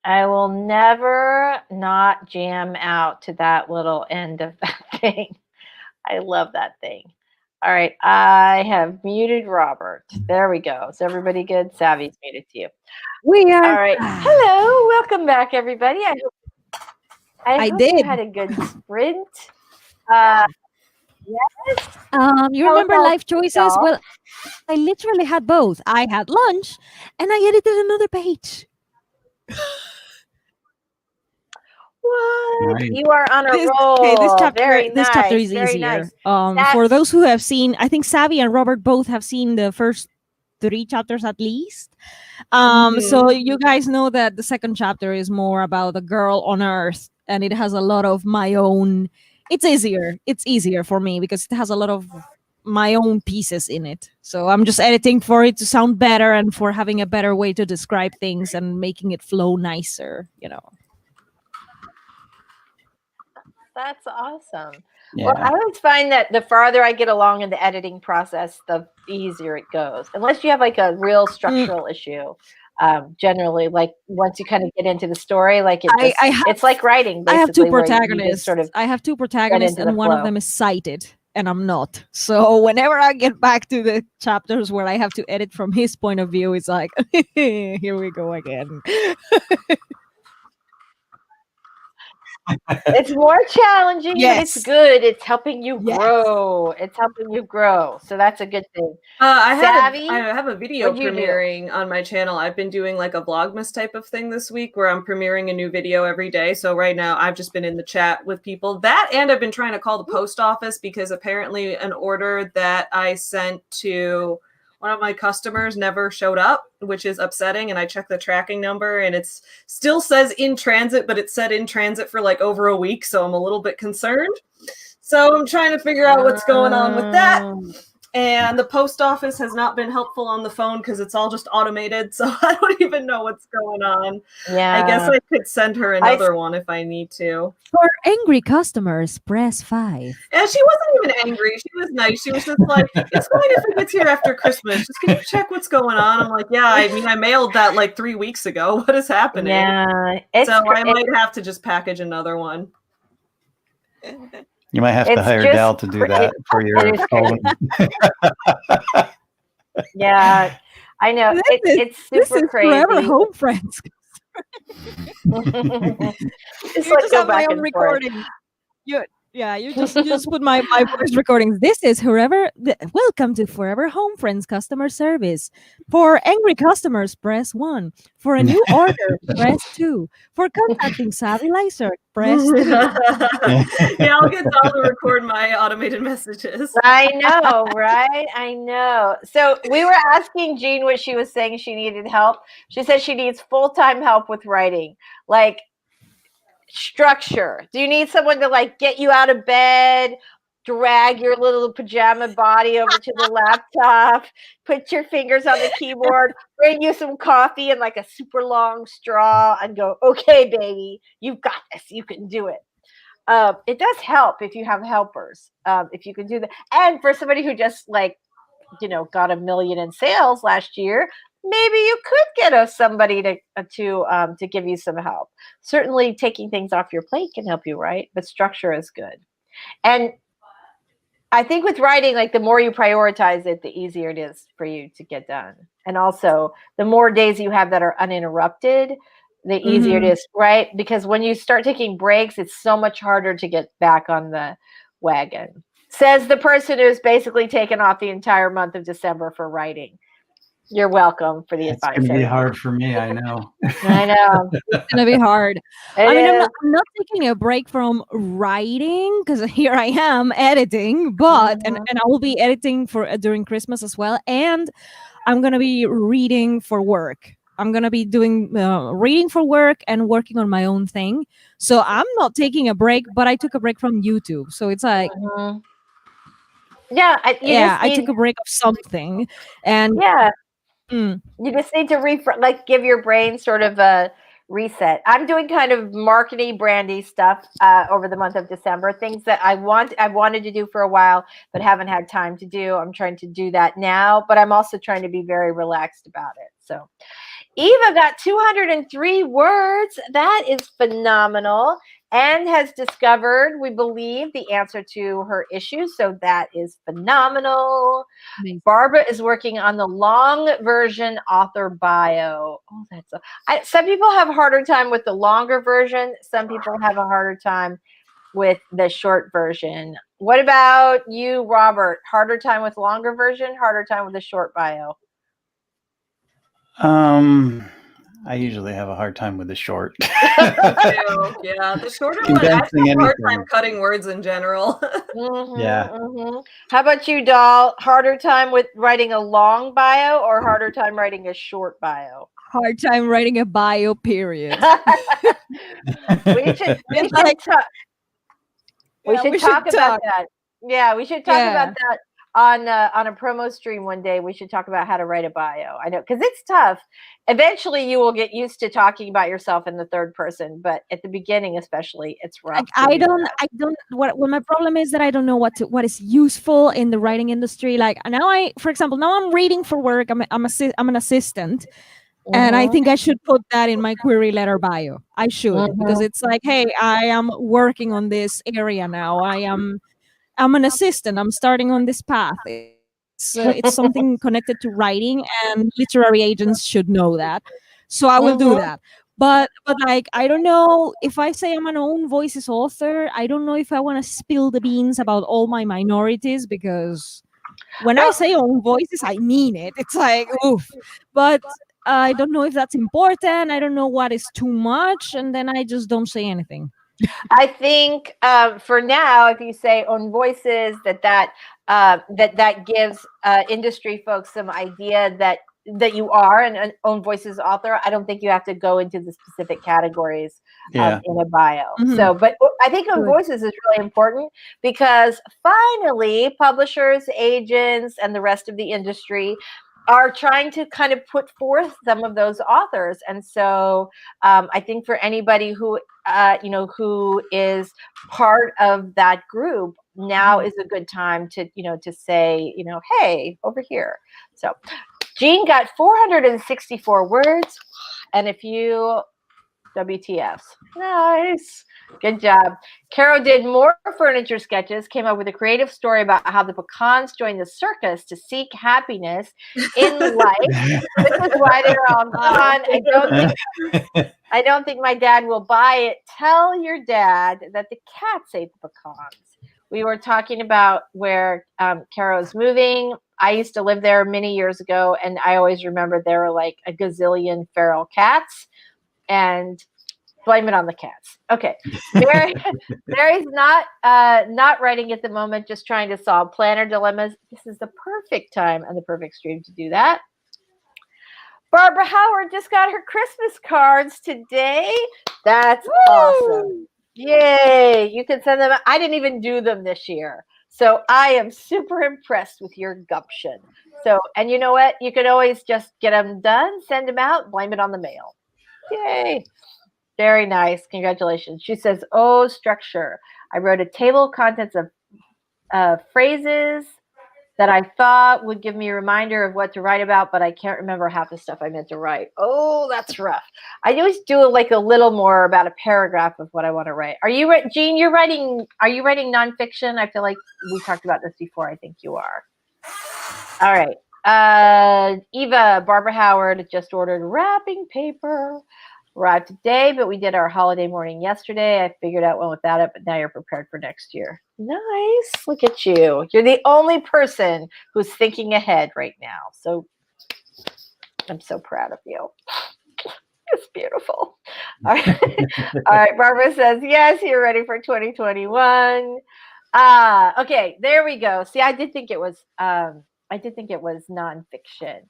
I will never not jam out to that little end of that thing. I love that thing. All right, I have muted Robert. There we go. Is everybody good? Savvy's muted too. We are. All right. Hello, welcome back, everybody. I hope you had a good sprint. Yes. You remember Life Choices? Well, I literally had both. I had lunch, and I edited another page. What? Nice. You are on a roll. Okay, this chapter nice. is Very easier. Nice. For those who have seen, I think Savvy and Robert both have seen the first 3 chapters at least. So you guys know that the second chapter is more about a girl on Earth, and it has a lot of my own. It's easier for me because it has a lot of my own pieces in it. So I'm just editing for it to sound better and for having a better way to describe things and making it flow nicer, you know. That's awesome. Yeah. Well, I always find that the farther I get along in the editing process, the easier it goes. Unless you have like a real structural issue. Generally, like once you kind of get into the story, like it's like writing. Basically, I have 2 where you protagonists. just I have 2 protagonists, and one flow. of them is sighted, and I'm not. So whenever I get back to the chapters where I have to edit from his point of view, it's like, here we go again. It's more challenging, but it's good. It's helping you grow. Yes. It's helping you grow. So that's a good thing. I Savvy, have a video what'd you do? premiering on my channel. I've been doing like a Vlogmas type of thing this week where I'm premiering a new video every day. So right now I've just been in the chat with people. That and I've been trying to call the post office because apparently an order that I sent to one of my customers never showed up, which is upsetting. And I checked the tracking number and it still says in transit, but it said in transit for like over a week. So I'm a little bit concerned. So I'm trying to figure out what's going on with that. And the post office has not been helpful on the phone because it's all just automated. So I don't even know what's going on. Yeah. I guess I could send her another one if I need to. For angry customers, press 5. And she wasn't even angry. She was nice. She was just like, it's fine if it gets here after Christmas. Just can you check what's going on? I'm like, yeah, I mean, I mailed that like 3 weeks ago. What is happening? Yeah. So I might have to just package another one. You might have to hire DAL to do that for your phone. Yeah, I know. It's super crazy. Forever Home Friends. Just Just have my own recording. You just put my voice recordings. This is welcome to Forever Home Friends customer service. For angry customers, press 1. For a new order, press 2. For contacting Savvy Licer, press 3. Yeah, I'll get Dahl to record my automated messages. I know, right? I know. So we were asking Jean what she was saying she needed help. She said she needs full-time help with writing. Like, structure. Do you need someone to like get you out of bed, drag your little pajama body over to the laptop, put your fingers on the keyboard, bring you some coffee and like a super long straw and go, okay, baby, you've got this. You can do it. It does help if you have helpers, if you can do that. And for somebody who just like, got $1 million in sales last year, maybe you could get somebody to give you some help. Certainly taking things off your plate can help you, right? But structure is good. And I think with writing, like the more you prioritize it, the easier it is for you to get done. And also the more days you have that are uninterrupted, the easier it is, right? Because when you start taking breaks, it's so much harder to get back on the wagon. Says the person who's basically taken off the entire month of December for writing. You're welcome for the advice. It's going to be hard for me, I know. I know. It's going to be hard. I'm not taking a break from writing because here I am editing, but and I will be editing for during Christmas as well. And I'm going to be reading for work. I'm going to be doing reading for work and working on my own thing. So I'm not taking a break, but I took a break from YouTube. So it's like... Yeah, I took a break of something. And you just need to give your brain sort of a reset. I'm doing kind of marketing, brandy stuff over the month of December, things that I wanted to do for a while, but haven't had time to do. I'm trying to do that now, but I'm also trying to be very relaxed about it. So Eva got 203 words. That is phenomenal. And has discovered, we believe, the answer to her issue. So that is phenomenal. Amazing. Barbara is working on the long version author bio. Oh, some people have a harder time with the longer version. Some people have a harder time with the short version. What about you, Robert? Harder time with longer version, harder time with the short bio? I usually have a hard time with the short. Yeah, the shorter one, I have a hard time cutting words in general. Yeah. How about you, Doll? Harder time with writing a long bio or harder time writing a short bio? Hard time writing a bio, period. We should talk about that. Yeah, we should talk about that on a promo stream one day. We should talk about how to write a bio. I know, because it's tough. Eventually, you will get used to talking about yourself in the third person, but at the beginning, especially, it's rough. What my problem is that I don't know what is useful in the writing industry. Like now, for example, I'm reading for work. I'm an assistant. And I think I should put that in my query letter bio. I should, because it's like, hey, I am working on this area now. I'm an assistant. I'm starting on this path. It's something connected to writing, and literary agents should know that. So I will do that. But like, I don't know if I say I'm an own voices author. I don't know if I want to spill the beans about all my minorities, because when I say own voices, I mean it. It's like, oof. But I don't know if that's important. I don't know what is too much, and then I just don't say anything. I think for now, if you say own voices, that gives industry folks some idea that you are an own voices author. I don't think you have to go into the specific categories in a bio. So, but I think own voices is really important, because finally publishers, agents, and the rest of the industry are trying to kind of put forth some of those authors. And so I think for anybody who is part of that group, now is a good time to say, hey, over here. So Jean got 464 words, and if you WTFs. Nice. Good job. Carol did more furniture sketches, came up with a creative story about how the pecans joined the circus to seek happiness in life. This is why they're all gone. I don't think my dad will buy it. Tell your dad that the cats ate the pecans. We were talking about where Carol's moving. I used to live there many years ago, and I always remember there were like a gazillion feral cats. And blame it on the cats. Okay. Mary's not writing at the moment, just trying to solve planner dilemmas. This is the perfect time and the perfect stream to do that. Barbara Howard just got her Christmas cards today. That's awesome. Yay. You can send them. I didn't even do them this year. So I am super impressed with your gumption. So, and you know what? You could always just get them done, send them out, blame it on the mail. Yay. Very nice. Congratulations. She says, oh, structure. I wrote a table of contents of phrases that I thought would give me a reminder of what to write about, but I can't remember half the stuff I meant to write. Oh, that's rough. I always do like a little more about a paragraph of what I want to write. Are you, Jean, are you writing nonfiction? I feel like we talked about this before. I think you are. All right. Eva, Barbara Howard just ordered wrapping paper. Arrived today, but we did our holiday morning yesterday. I figured out one without it, but now you're prepared for next year. Nice. Look at you. You're the only person who's thinking ahead right now. So I'm so proud of you. It's beautiful. All right. All right. Barbara says, yes, you're ready for 2021. Okay, there we go. See, I did think it was nonfiction.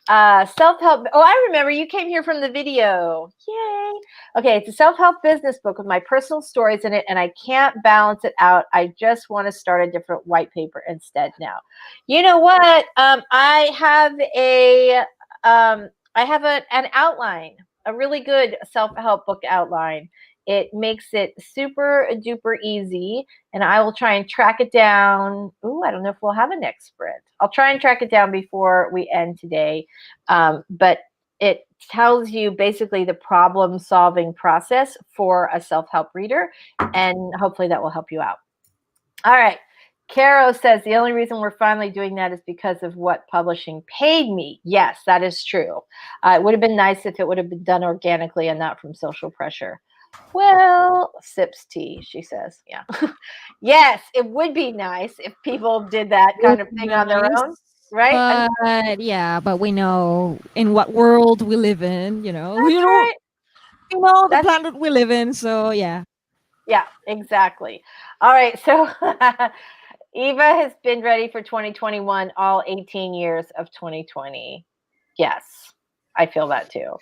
Self-help. Oh, I remember you came here from the video. Yay. Okay, it's a self-help business book with my personal stories in it, and I can't balance it out. I just want to start a different white paper instead now. You know what? I have an outline, a really good self-help book outline. It makes it super duper easy, and I will try and track it down. Ooh, I don't know if we'll have a next sprint. I'll try and track it down before we end today. But it tells you basically the problem solving process for a self-help reader, and hopefully that will help you out. All right. Caro says the only reason we're finally doing that is because of what publishing paid me. Yes, that is true. It would have been nice if it would have been done organically and not from social pressure. Well, sips tea, she says. Yeah. Yes, it would be nice if people did that kind of thing on their own, right? But yeah, but we know in what world we live in, you know. That's right. You know the That's planet we live in, so yeah. Yeah, exactly. All right, so Eva has been ready for 2021, all 18 years of 2020. Yes, I feel that too.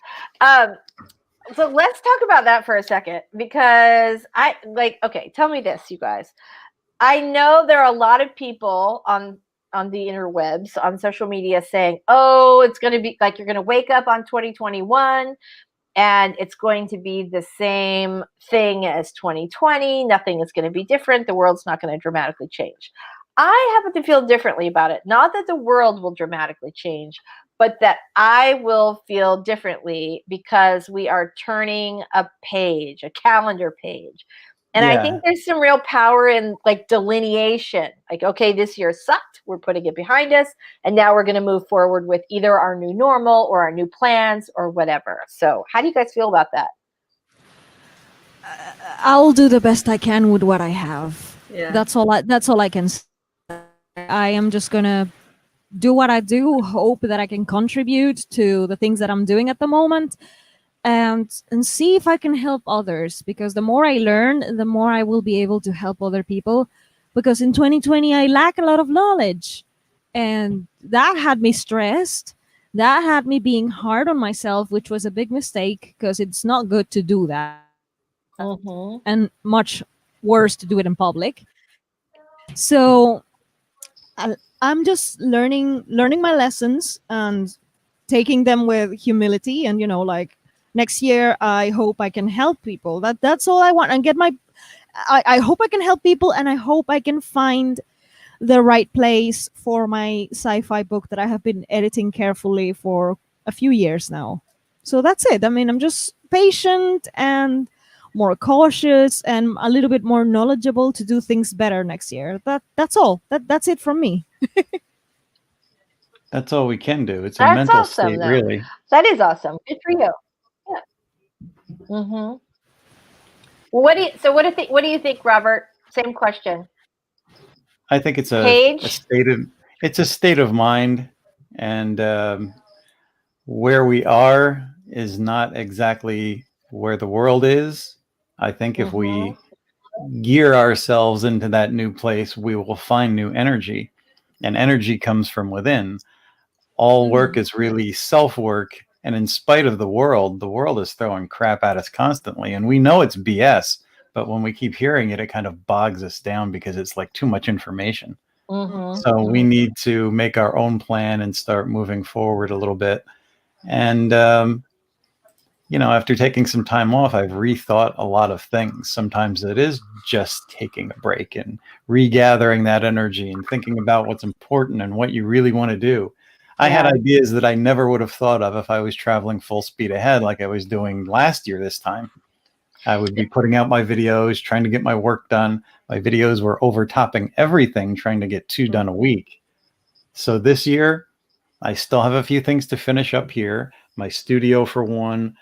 So let's talk about that for a second, because okay, tell me this, you guys. I know there are a lot of people on the interwebs, on social media, saying, oh, it's going to be like you're going to wake up on 2021 and it's going to be the same thing as 2020. Nothing is going to be different. The world's not going to dramatically change. I happen to feel differently about it. Not that the world will dramatically change, but that I will feel differently because we are turning a page, a calendar page. And I think there's some real power in like delineation. Like, okay, this year sucked. We're putting it behind us. And now we're going to move forward with either our new normal or our new plans or whatever. So how do you guys feel about that? I'll do the best I can with what I have. Yeah. That's all I can say. I am just going to do what I do, hope that I can contribute to the things that I'm doing at the moment, and see if I can help others, because the more I learn, the more I will be able to help other people, because in 2020 I lack a lot of knowledge, and that had me stressed. That had me being hard on myself, which was a big mistake, because it's not good to do that. Mm-hmm. And much worse to do it in public. So I'm just learning my lessons and taking them with humility, and like next year I hope I can help people. That's all I want, and I hope I can help people, and I hope I can find the right place for my sci-fi book that I have been editing carefully for a few years now. So that's it. I mean, I'm just patient and more cautious and a little bit more knowledgeable to do things better next year. That's all. That's it from me. That's all we can do. It's a That's mental awesome, state, though. really. That is awesome. Good for you. Yeah. Mm-hmm. Well, what do you think, Robert? Same question. I think it's a Page? state of mind, and where we are is not exactly where the world is. I think if we gear ourselves into that new place, we will find new energy, and energy comes from within. All work is really self-work, and in spite of the world is throwing crap at us constantly, and we know it's BS, but when we keep hearing it, it kind of bogs us down because it's like too much information. So we need to make our own plan and start moving forward a little bit. And after taking some time off, I've rethought a lot of things. Sometimes it is just taking a break and regathering that energy and thinking about what's important and what you really want to do. I had ideas that I never would have thought of if I was traveling full speed ahead like I was doing last year this time. I would be putting out my videos, trying to get my work done. My videos were overtopping everything, trying to get 2 done a week. So this year, I still have a few things to finish up here. My studio, for one,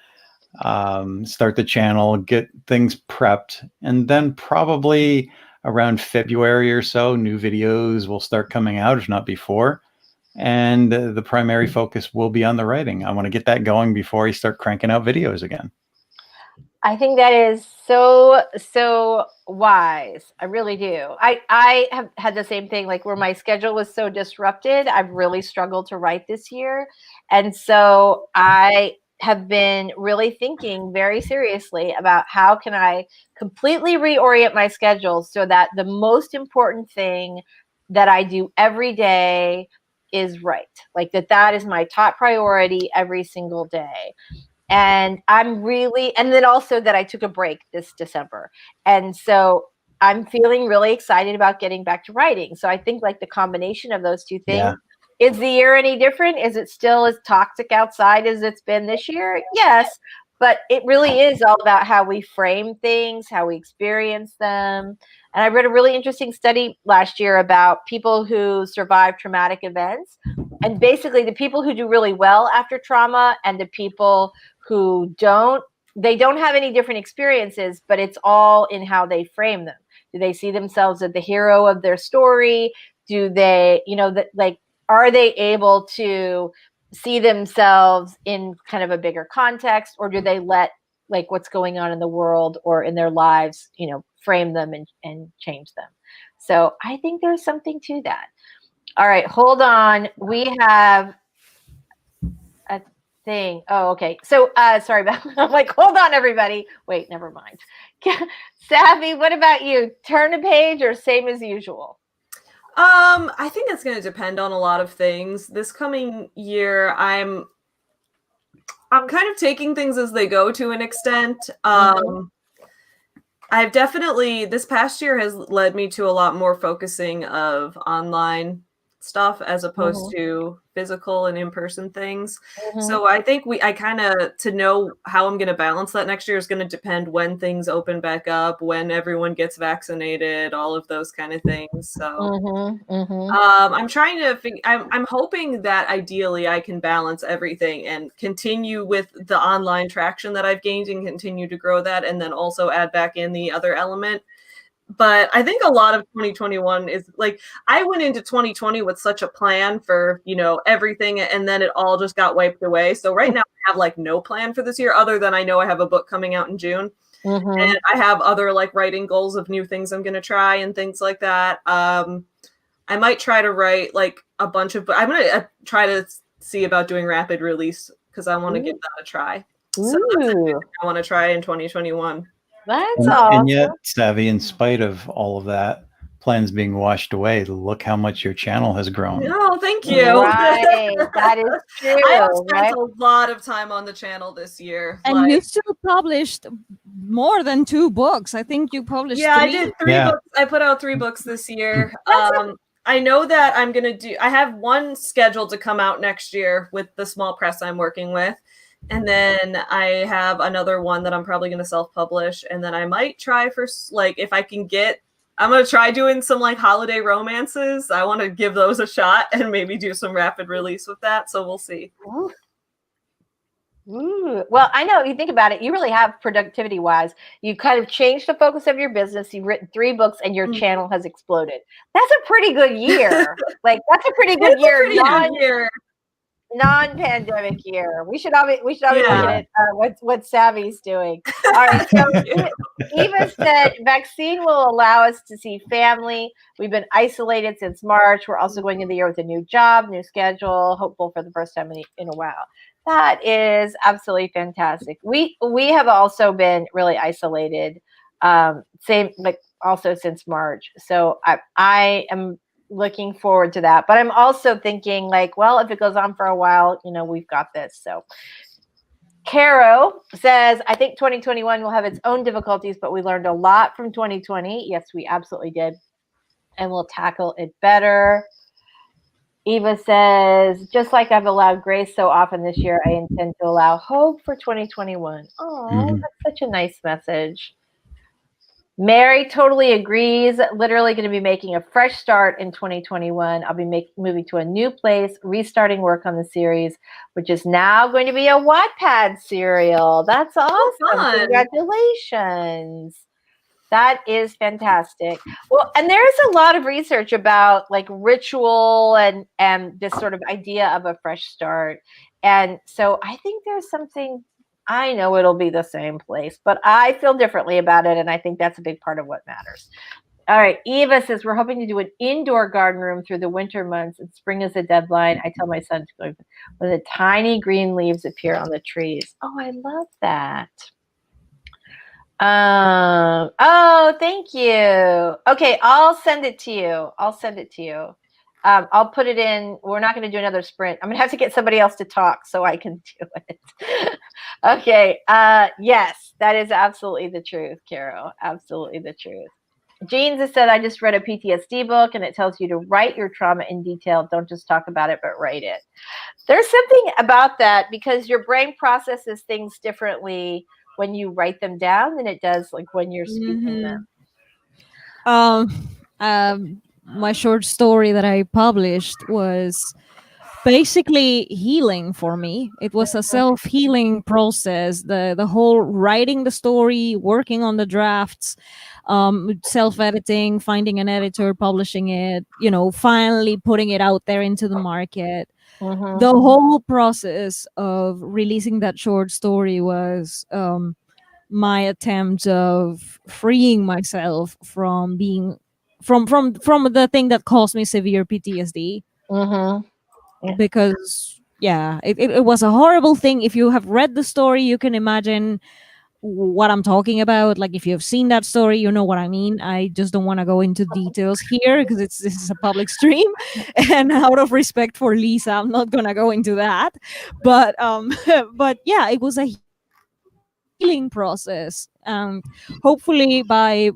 start the channel, get things prepped, and then probably around February or so, new videos will start coming out, if not before. And the primary focus will be on the writing. I want to get that going before I start cranking out videos again. I think that is so wise. I really do. I have had the same thing, like where my schedule was so disrupted. I've really struggled to write this year. And so I have been really thinking very seriously about how can I completely reorient my schedule so that the most important thing that I do every day is write. Like that is my top priority every single day. And and then also that I took a break this December. And so I'm feeling really excited about getting back to writing. So I think like the combination of those two things Is the year any different? Is it still as toxic outside as it's been this year? Yes, but it really is all about how we frame things, how we experience them. And I read a really interesting study last year about people who survive traumatic events. And basically, the people who do really well after trauma and the people who don't, they don't have any different experiences, but it's all in how they frame them. Do they see themselves as the hero of their story? Do they, like, are they able to see themselves in kind of a bigger context, or do they let like what's going on in the world or in their lives, frame them and change them? So I think there's something to that. All right, hold on. We have a thing. Oh, okay. So sorry about I'm like, hold on, everybody. Wait, never mind. Savvy, what about you? Turn a page or same as usual? I think it's going to depend on a lot of things. This coming year, I'm kind of taking things as they go to an extent. I've definitely, this past year has led me to a lot more focusing of online stuff as opposed to physical and in-person things. So I think I kind of, to know how I'm going to balance that next year is going to depend when things open back up, when everyone gets vaccinated, all of those kind of things. So I'm trying to I'm hoping that ideally I can balance everything and continue with the online traction that I've gained and continue to grow that, and then also add back in the other element. But I think a lot of 2021 is like, I went into 2020 with such a plan for, everything, and then it all just got wiped away. So right now I have like no plan for this year other than I know I have a book coming out in June. And I have other like writing goals of new things I'm going to try and things like that. I might try to write like a bunch of, I'm going to try to see about doing rapid release because I want to give that a try. So that's something I want to try in 2021. That's awesome. And yet, Savvy, in spite of all of that, plans being washed away, look how much your channel has grown. Oh, thank you. Right, that is true. I have spent a lot of time on the channel this year. And you still published more than 2 books. I think you published 3. I did 3 books. I put out 3 books this year. I know that I'm going to I have one scheduled to come out next year with the small press I'm working with. And then I have another one that I'm probably going to self-publish. And then I might try for, like, if I can get, I'm going to try doing some, like, holiday romances. I want to give those a shot and maybe do some rapid release with that. So we'll see. Ooh. Well, I know, you think about it, you really have productivity-wise. You kind of changed the focus of your business. You've written 3 books and your channel has exploded. That's a pretty good year. Like, that's a pretty good year. Non-pandemic year. We should all be looking at what Savvy's doing. All right. So Eva said, vaccine will allow us to see family. We've been isolated since March. We're also going into the year with a new job, new schedule, hopeful for the first time in a while. That is absolutely fantastic. We have also been really isolated, also since March. So I am looking forward to that, but I'm also thinking like, well, if it goes on for a while, we've got this. So Caro says, I think 2021 will have its own difficulties, but we learned a lot from 2020. Yes, we absolutely did. And we'll tackle it better. Eva says, just like I've allowed grace so often this year, I intend to allow hope for 2021. Oh, that's such a nice message. Mary totally agrees. Literally going to be making a fresh start in 2021. I'll be moving to a new place, restarting work on the series, which is now going to be a Wattpad serial. That's awesome. Congratulations. That is fantastic. Well, and there's a lot of research about like ritual and this sort of idea of a fresh start. And so I think there's something, I know it'll be the same place, but I feel differently about it. And I think that's a big part of what matters. All right. Eva says, we're hoping to do an indoor garden room through the winter months, and spring is the deadline. I tell my son to go when the tiny green leaves appear on the trees. Oh, I love that. Oh, thank you. Okay. I'll send it to you. I'll put it in. We're not going to do another sprint. I'm going to have to get somebody else to talk so I can do it. Okay. Yes, that is absolutely the truth, Caro. Absolutely the truth. Jeans has said, I just read a PTSD book and it tells you to write your trauma in detail. Don't just talk about it, but write it. There's something about that because your brain processes things differently when you write them down than it does like when you're speaking them. My short story that I published was basically healing for me. It was a self-healing process. The whole writing the story, working on the drafts, self-editing, finding an editor, publishing it, finally putting it out there into the market. The whole process of releasing that short story was my attempt of freeing myself from being from the thing that caused me severe PTSD. Because it was a horrible thing. If you have read the story, you can imagine what I'm talking about. Like if you've seen that story, you know what I mean. I just don't want to go into details here because this is a public stream, and out of respect for Lisa, I'm not gonna go into that. But but yeah, it was a healing process, and hopefully by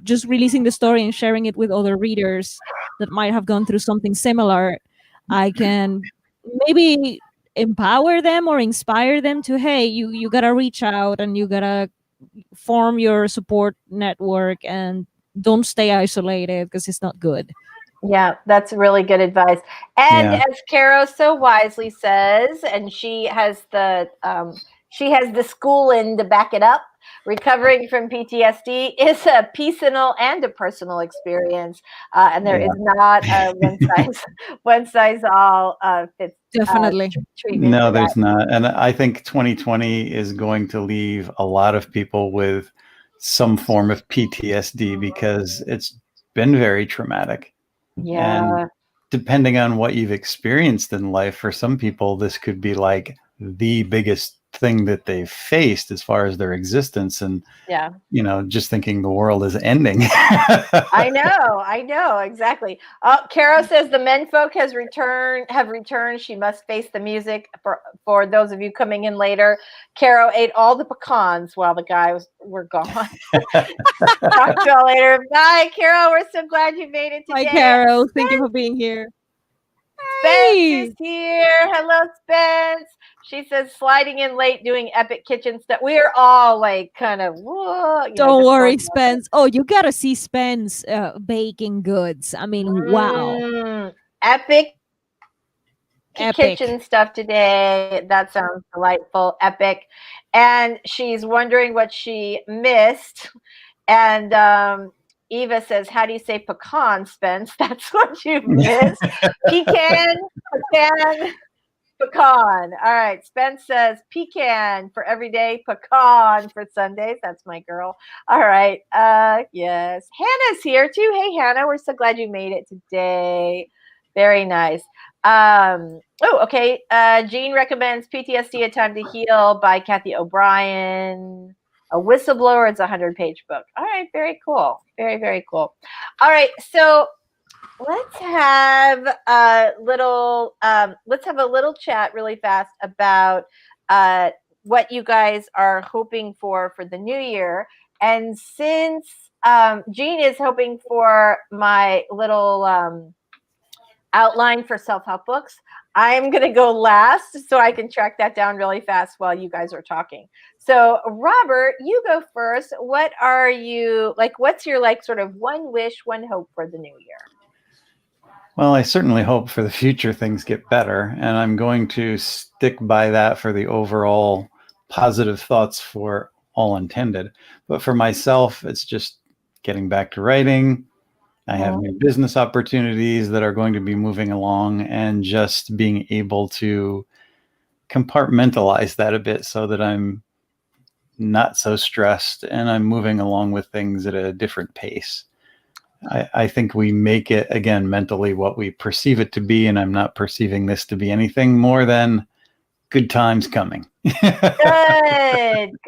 just releasing the story and sharing it with other readers that might have gone through something similar, I can maybe empower them or inspire them to, hey, you gotta reach out and you gotta form your support network and don't stay isolated because it's not good. Yeah, that's really good advice. And as Caro so wisely says, and she has the schooling to back it up, recovering from PTSD is a personal and a personal experience, and there is not a one size all fits. Definitely. Treatment. No, there's not. And I think 2020 is going to leave a lot of people with some form of PTSD because it's been very traumatic. Yeah. And depending on what you've experienced in life, for some people, this could be like the biggest thing that they've faced as far as their existence. And, just thinking the world is ending. I know, exactly. Caro says the menfolk have returned. She must face the music. For those of you coming in later, Caro ate all the pecans while the guys were gone. Talk to y'all later. Bye, Caro. We're so glad you made it today. Bye, Caro. Thank you for being here. Spence is here. Hello, Spence. She says sliding in late doing epic kitchen stuff. We are all like kind of whoa. Don't worry, Spence. Oh, you gotta see Spence baking goods. I mean, wow. Epic kitchen stuff today. That sounds delightful. Epic. And she's wondering what she missed. And Eva says, how do you say pecan, Spence? That's what you missed. Pecan. All right. Spence says pecan for every day, pecan for Sundays. That's my girl. All right. Yes. Hannah's here too. Hey, Hannah. We're so glad you made it today. Very nice. Okay. Jean recommends PTSD: A Time to Heal by Kathy O'Brien. A Whistleblower. It's a 100-page book. All right. Very cool. Very, very cool. All right. So let's have a little chat really fast about what you guys are hoping for the new year. And since Jean is hoping for my little outline for self-help books, I'm going to go last so I can track that down really fast while you guys are talking. So Robert, you go first. What are you like? What's your sort of one wish, one hope for the new year? Well, I certainly hope for the future things get better, and I'm going to stick by that for the overall positive thoughts for all intended. But for myself, it's just getting back to writing. I have new business opportunities that are going to be moving along, and just being able to compartmentalize that a bit so that I'm not so stressed and I'm moving along with things at a different pace. I think we make it, again, mentally what we perceive it to be, and I'm not perceiving this to be anything more than good times coming. Good.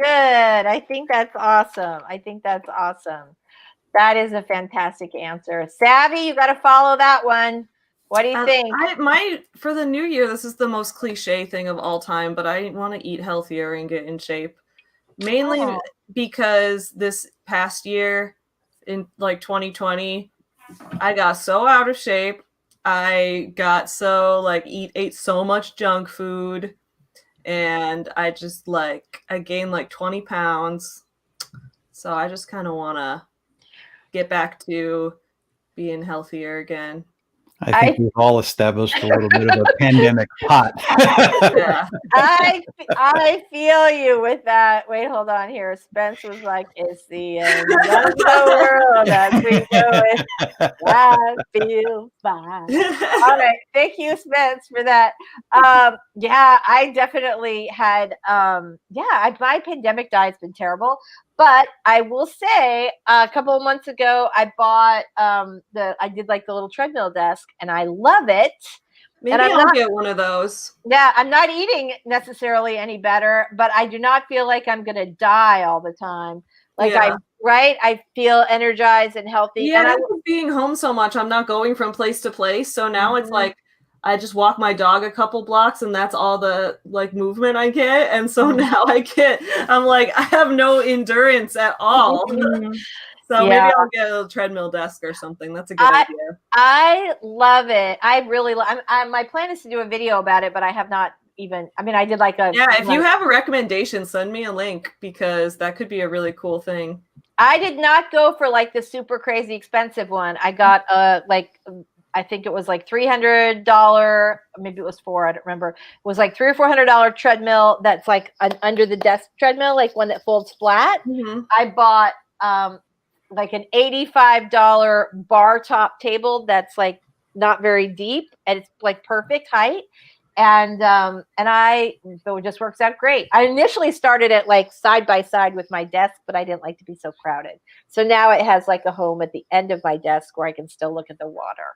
I think that's awesome. That is a fantastic answer. Savvy, you got to follow that one. What do you think? For the new year, this is the most cliche thing of all time, but I want to eat healthier and get in shape. Mainly because this past year, in like 2020. I got so out of shape. I got so like ate so much junk food, and I just like I gained like 20 pounds. So I just kind of want to get back to being healthier again. I think we've all established a little bit of a pandemic pot. Yeah. I feel you with that. Wait, hold on here. Spence was like, "It's the end of the world as we know it. I feel fine." All right, thank you, Spence, for that. Yeah, I definitely had. My pandemic diet's been terrible. But I will say, a couple of months ago, I bought I did like the little treadmill desk, and I love it. Maybe I'll get one of those. Yeah, I'm not eating necessarily any better, but I do not feel like I'm gonna die all the time. Like I feel energized and healthy. Yeah, and being home so much, I'm not going from place to place. So now it's like I just walk my dog a couple blocks, and that's all the like movement I get. And so now I'm like, I have no endurance at all. So maybe I'll get a treadmill desk or something. That's a good idea. I love it. I really love. My plan is to do a video about it, but I have not even. I mean, I did like a. Yeah, if you have a recommendation, send me a link, because that could be a really cool thing. I did not go for like the super crazy expensive one. I got I think it was like $300, maybe it was $400, I don't remember. It was like $300 or $400 treadmill that's like an under the desk treadmill, like one that folds flat. I bought like an $85 bar top table that's like not very deep, and it's like perfect height. And it just works out great. I initially started it like side by side with my desk, but I didn't like to be so crowded. So now it has like a home at the end of my desk where I can still look at the water.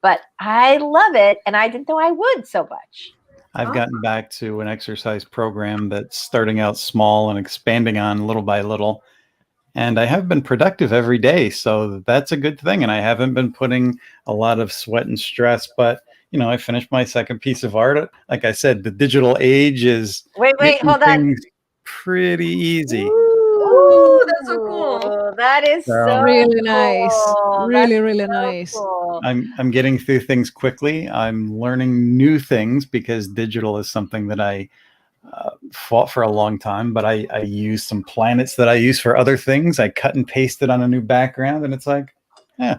But I love it, and I didn't know I would so much. I've gotten back to an exercise program that's starting out small and expanding on little by little. And I have been productive every day, so that's a good thing. And I haven't been putting a lot of sweat and stress, but I finished my second piece of art. Like I said, the digital age is hold on. Pretty easy. Ooh, that's so cool. That is so really cool. nice. Really so nice. Cool. I'm getting through things quickly. I'm learning new things because digital is something that I fought for a long time, but I use some planets that I use for other things. I cut and pasted on a new background, and it's like, I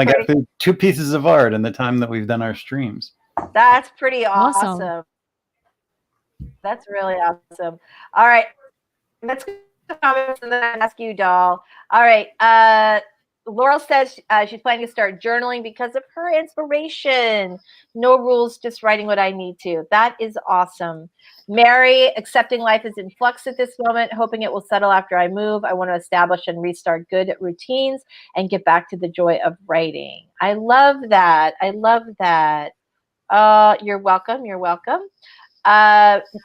got through 2 pieces of art in the time that we've done our streams. That's pretty awesome. That's really awesome. All right, let's go to comments and then ask you, Doll. All right, Laurel says she's planning to start journaling because of her inspiration. No rules, just writing what I need to. That is awesome. Mary, accepting life is in flux at this moment, hoping it will settle after I move. I want to establish and restart good routines and get back to the joy of writing. I love that. I love that. You're welcome. You're welcome.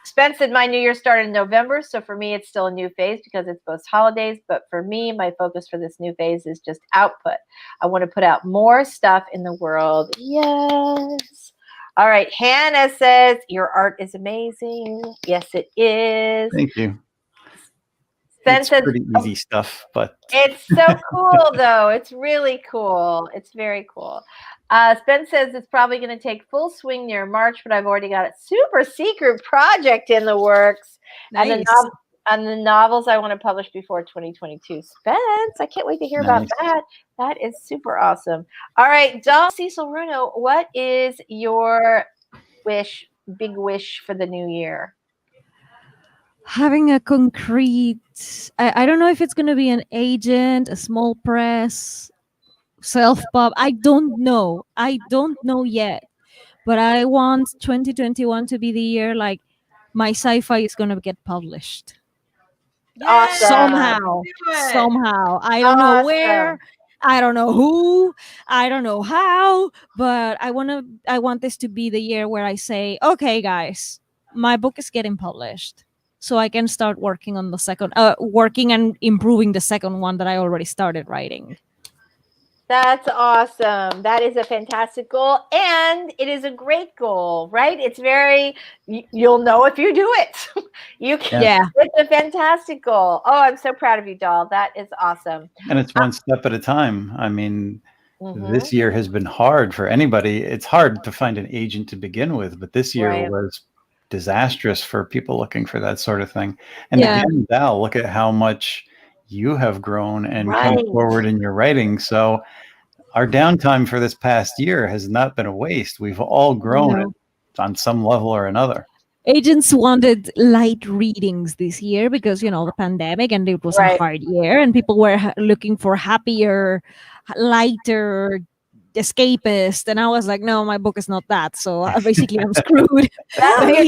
Spence said my new year started in November, so for me it's still a new phase because it's post holidays, but for me my focus for this new phase is just output. I want to put out more stuff in the world. Yes. All right, Hannah says your art is amazing. Yes, it is. Thank you. Spence says pretty easy stuff, but it's so cool though. It's really cool. It's very cool. Spence says it's probably going to take full swing near March, but I've already got a super secret project in the works. Nice. And the novels I want to publish before 2022. Spence, I can't wait to hear about that. That is super awesome. All right, DAL Cecil Runo, what is your big wish for the new year? Having a concrete, I don't know if it's going to be an agent, a small press, self-pub. I don't know yet, but I want 2021 to be the year like my sci-fi is going to get published. Awesome. Somehow I don't know where, I don't know who, I don't know how, but I want this to be the year where I say, okay guys, my book is getting published, so I can start working on the second, working and improving the second one that I already started writing. That's awesome. That is a fantastic goal. And it is a great goal, right? It's very, you'll know if you do it. You can, Yeah. it's a fantastic goal. Oh, I'm so proud of you, doll. That is awesome. And it's one step at a time. I mean, Mhm. this year has been hard for anybody. It's hard to find an agent to begin with, but this year Right. was disastrous for people looking for that sort of thing. And Yeah. again, Val, look at how much you have grown and come Right. forward in your writing. So our downtime for this past year has not been a waste. We've all grown No. on some level or another. Agents wanted light readings this year because, you know, the pandemic, and it was a Right. hard year, and people were looking for happier, lighter, escapist. And I was like, no, my book is not that. So basically, I'm screwed. Well,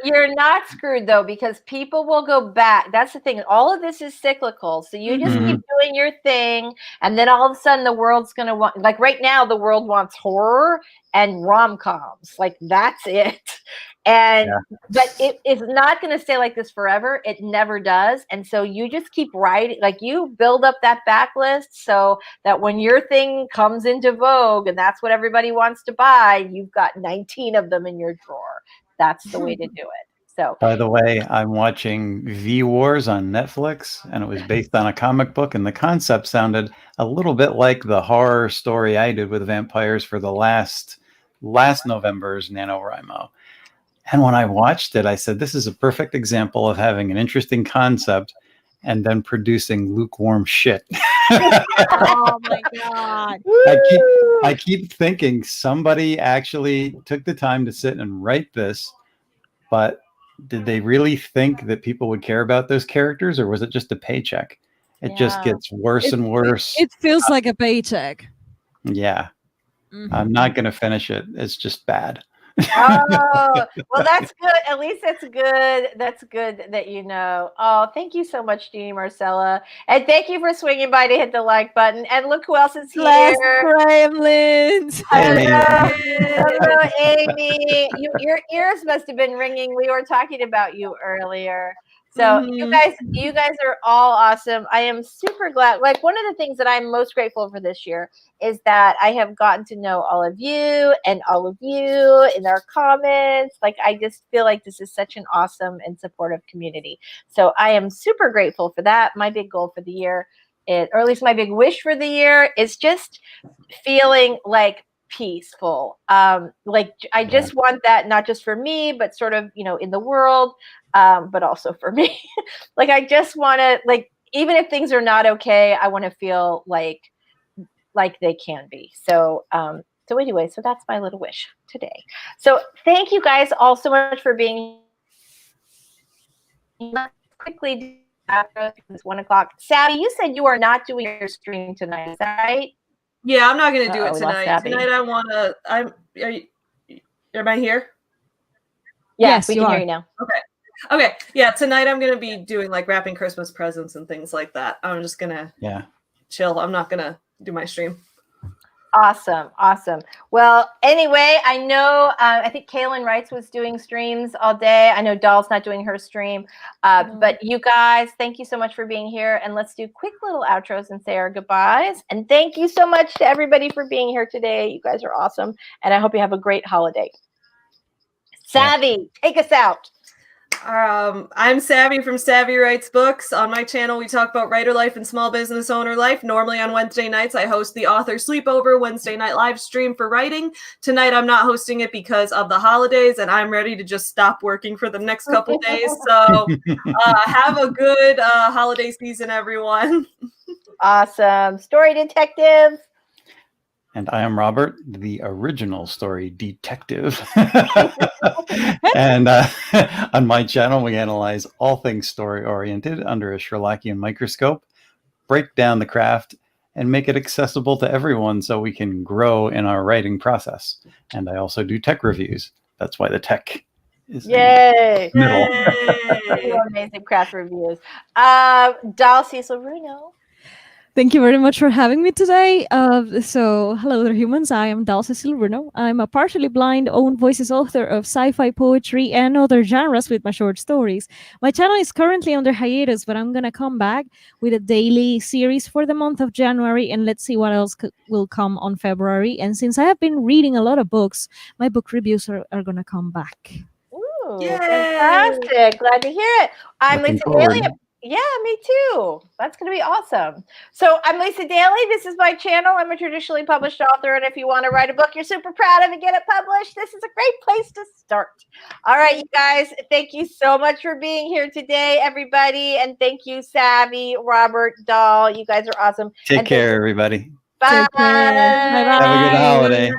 you're not screwed though, because people will go back. That's the thing. All of this is cyclical. So you just keep doing your thing, and then all of a sudden the world's gonna want, like right now, the world wants horror and rom-coms. Like that's it. And but it is not going to stay like this forever. It never does. And so you just keep writing, like you build up that backlist so that when your thing comes into vogue and that's what everybody wants to buy, you've got 19 of them in your drawer. That's the way to do it. So, by the way, I'm watching V Wars on Netflix, and it was based on a comic book, and the concept sounded a little bit like the horror story I did with vampires for the last November's NaNoWriMo. And when I watched it, I said, this is a perfect example of having an interesting concept and then producing lukewarm shit. Oh my God. I keep thinking somebody actually took the time to sit and write this, but did they really think that people would care about those characters, or was it just a paycheck? It just gets worse and worse. It feels like a paycheck. Yeah. I'm not going to finish it. It's just bad. Oh, well, that's good. At least that's good. That's good that you know. Oh, thank you so much, Jeannie Marcella. And thank you for swinging by to hit the like button. And look who else is Last here. Gremlins. Hello, Amy. Your ears must have been ringing. We were talking about you earlier. So you guys are all awesome. I am super glad. Like, one of the things that I'm most grateful for this year is that I have gotten to know all of you and all of you in our comments. Like, I just feel like this is such an awesome and supportive community. So I am super grateful for that. My big goal for the year, or at least my big wish for the year, is just feeling like peaceful. Like, I just want that, not just for me, but sort of, you know, in the world, but also for me. Like, I just want to, like, even if things are not okay, I want to feel like they can be. So anyway, so that's my little wish today. So thank you guys all so much for being here. Quickly, after it's 1 o'clock. Savvy, you said you are not doing your stream tonight. Is that right? Yeah, I'm not going to do it we lost tonight. Savvy. Tonight I want to. Am I here? Yes, we you can are. hear you now. Okay. Yeah, tonight I'm going to be doing like wrapping Christmas presents and things like that. I'm just going to chill. I'm not going to do my stream. Awesome. Well, anyway, I know, I think Kaylin Wrights was doing streams all day. I know Doll's not doing her stream. But you guys, thank you so much for being here. And let's do quick little outros and say our goodbyes. And thank you so much to everybody for being here today. You guys are awesome. And I hope you have a great holiday. Savvy, take us out. I'm Savvy from Savvy Writes Books. On my channel, we talk about writer life and small business owner life. Normally on Wednesday nights, I host the Author Sleepover Wednesday night live stream for writing. Tonight, I'm not hosting it because of the holidays, and I'm ready to just stop working for the next couple days. So have a good holiday season, everyone. Awesome. Story Detective. And I am Robert, the original story detective. And on my channel, we analyze all things story-oriented under a Sherlockian microscope, break down the craft, and make it accessible to everyone so we can grow in our writing process. And I also do tech reviews. That's why the tech is in the middle. Amazing craft reviews. DAL CECIL RUNO. Thank you very much for having me today. So, hello there, humans. I am DAL CECIL RUNO. I'm a partially blind own voices author of sci-fi, poetry, and other genres with my short stories. My channel is currently under hiatus, but I'm gonna come back with a daily series for the month of January, and let's see what else will come on February. And since I have been reading a lot of books, my book reviews are gonna come back. Ooh, Yay! fantastic. Glad to hear it. I'm Looking Lisa forward. Daly. Yeah, me too. That's going to be awesome. So I'm Lisa Daly. This is my channel. I'm a traditionally published author. And if you want to write a book you're super proud of and get it published, this is a great place to start. All right, you guys, thank you so much for being here today, everybody. And thank you, Savvy, Robert, Dahl. You guys are awesome. Take care, everybody. Bye. Take care. Bye-bye. Have a good holiday.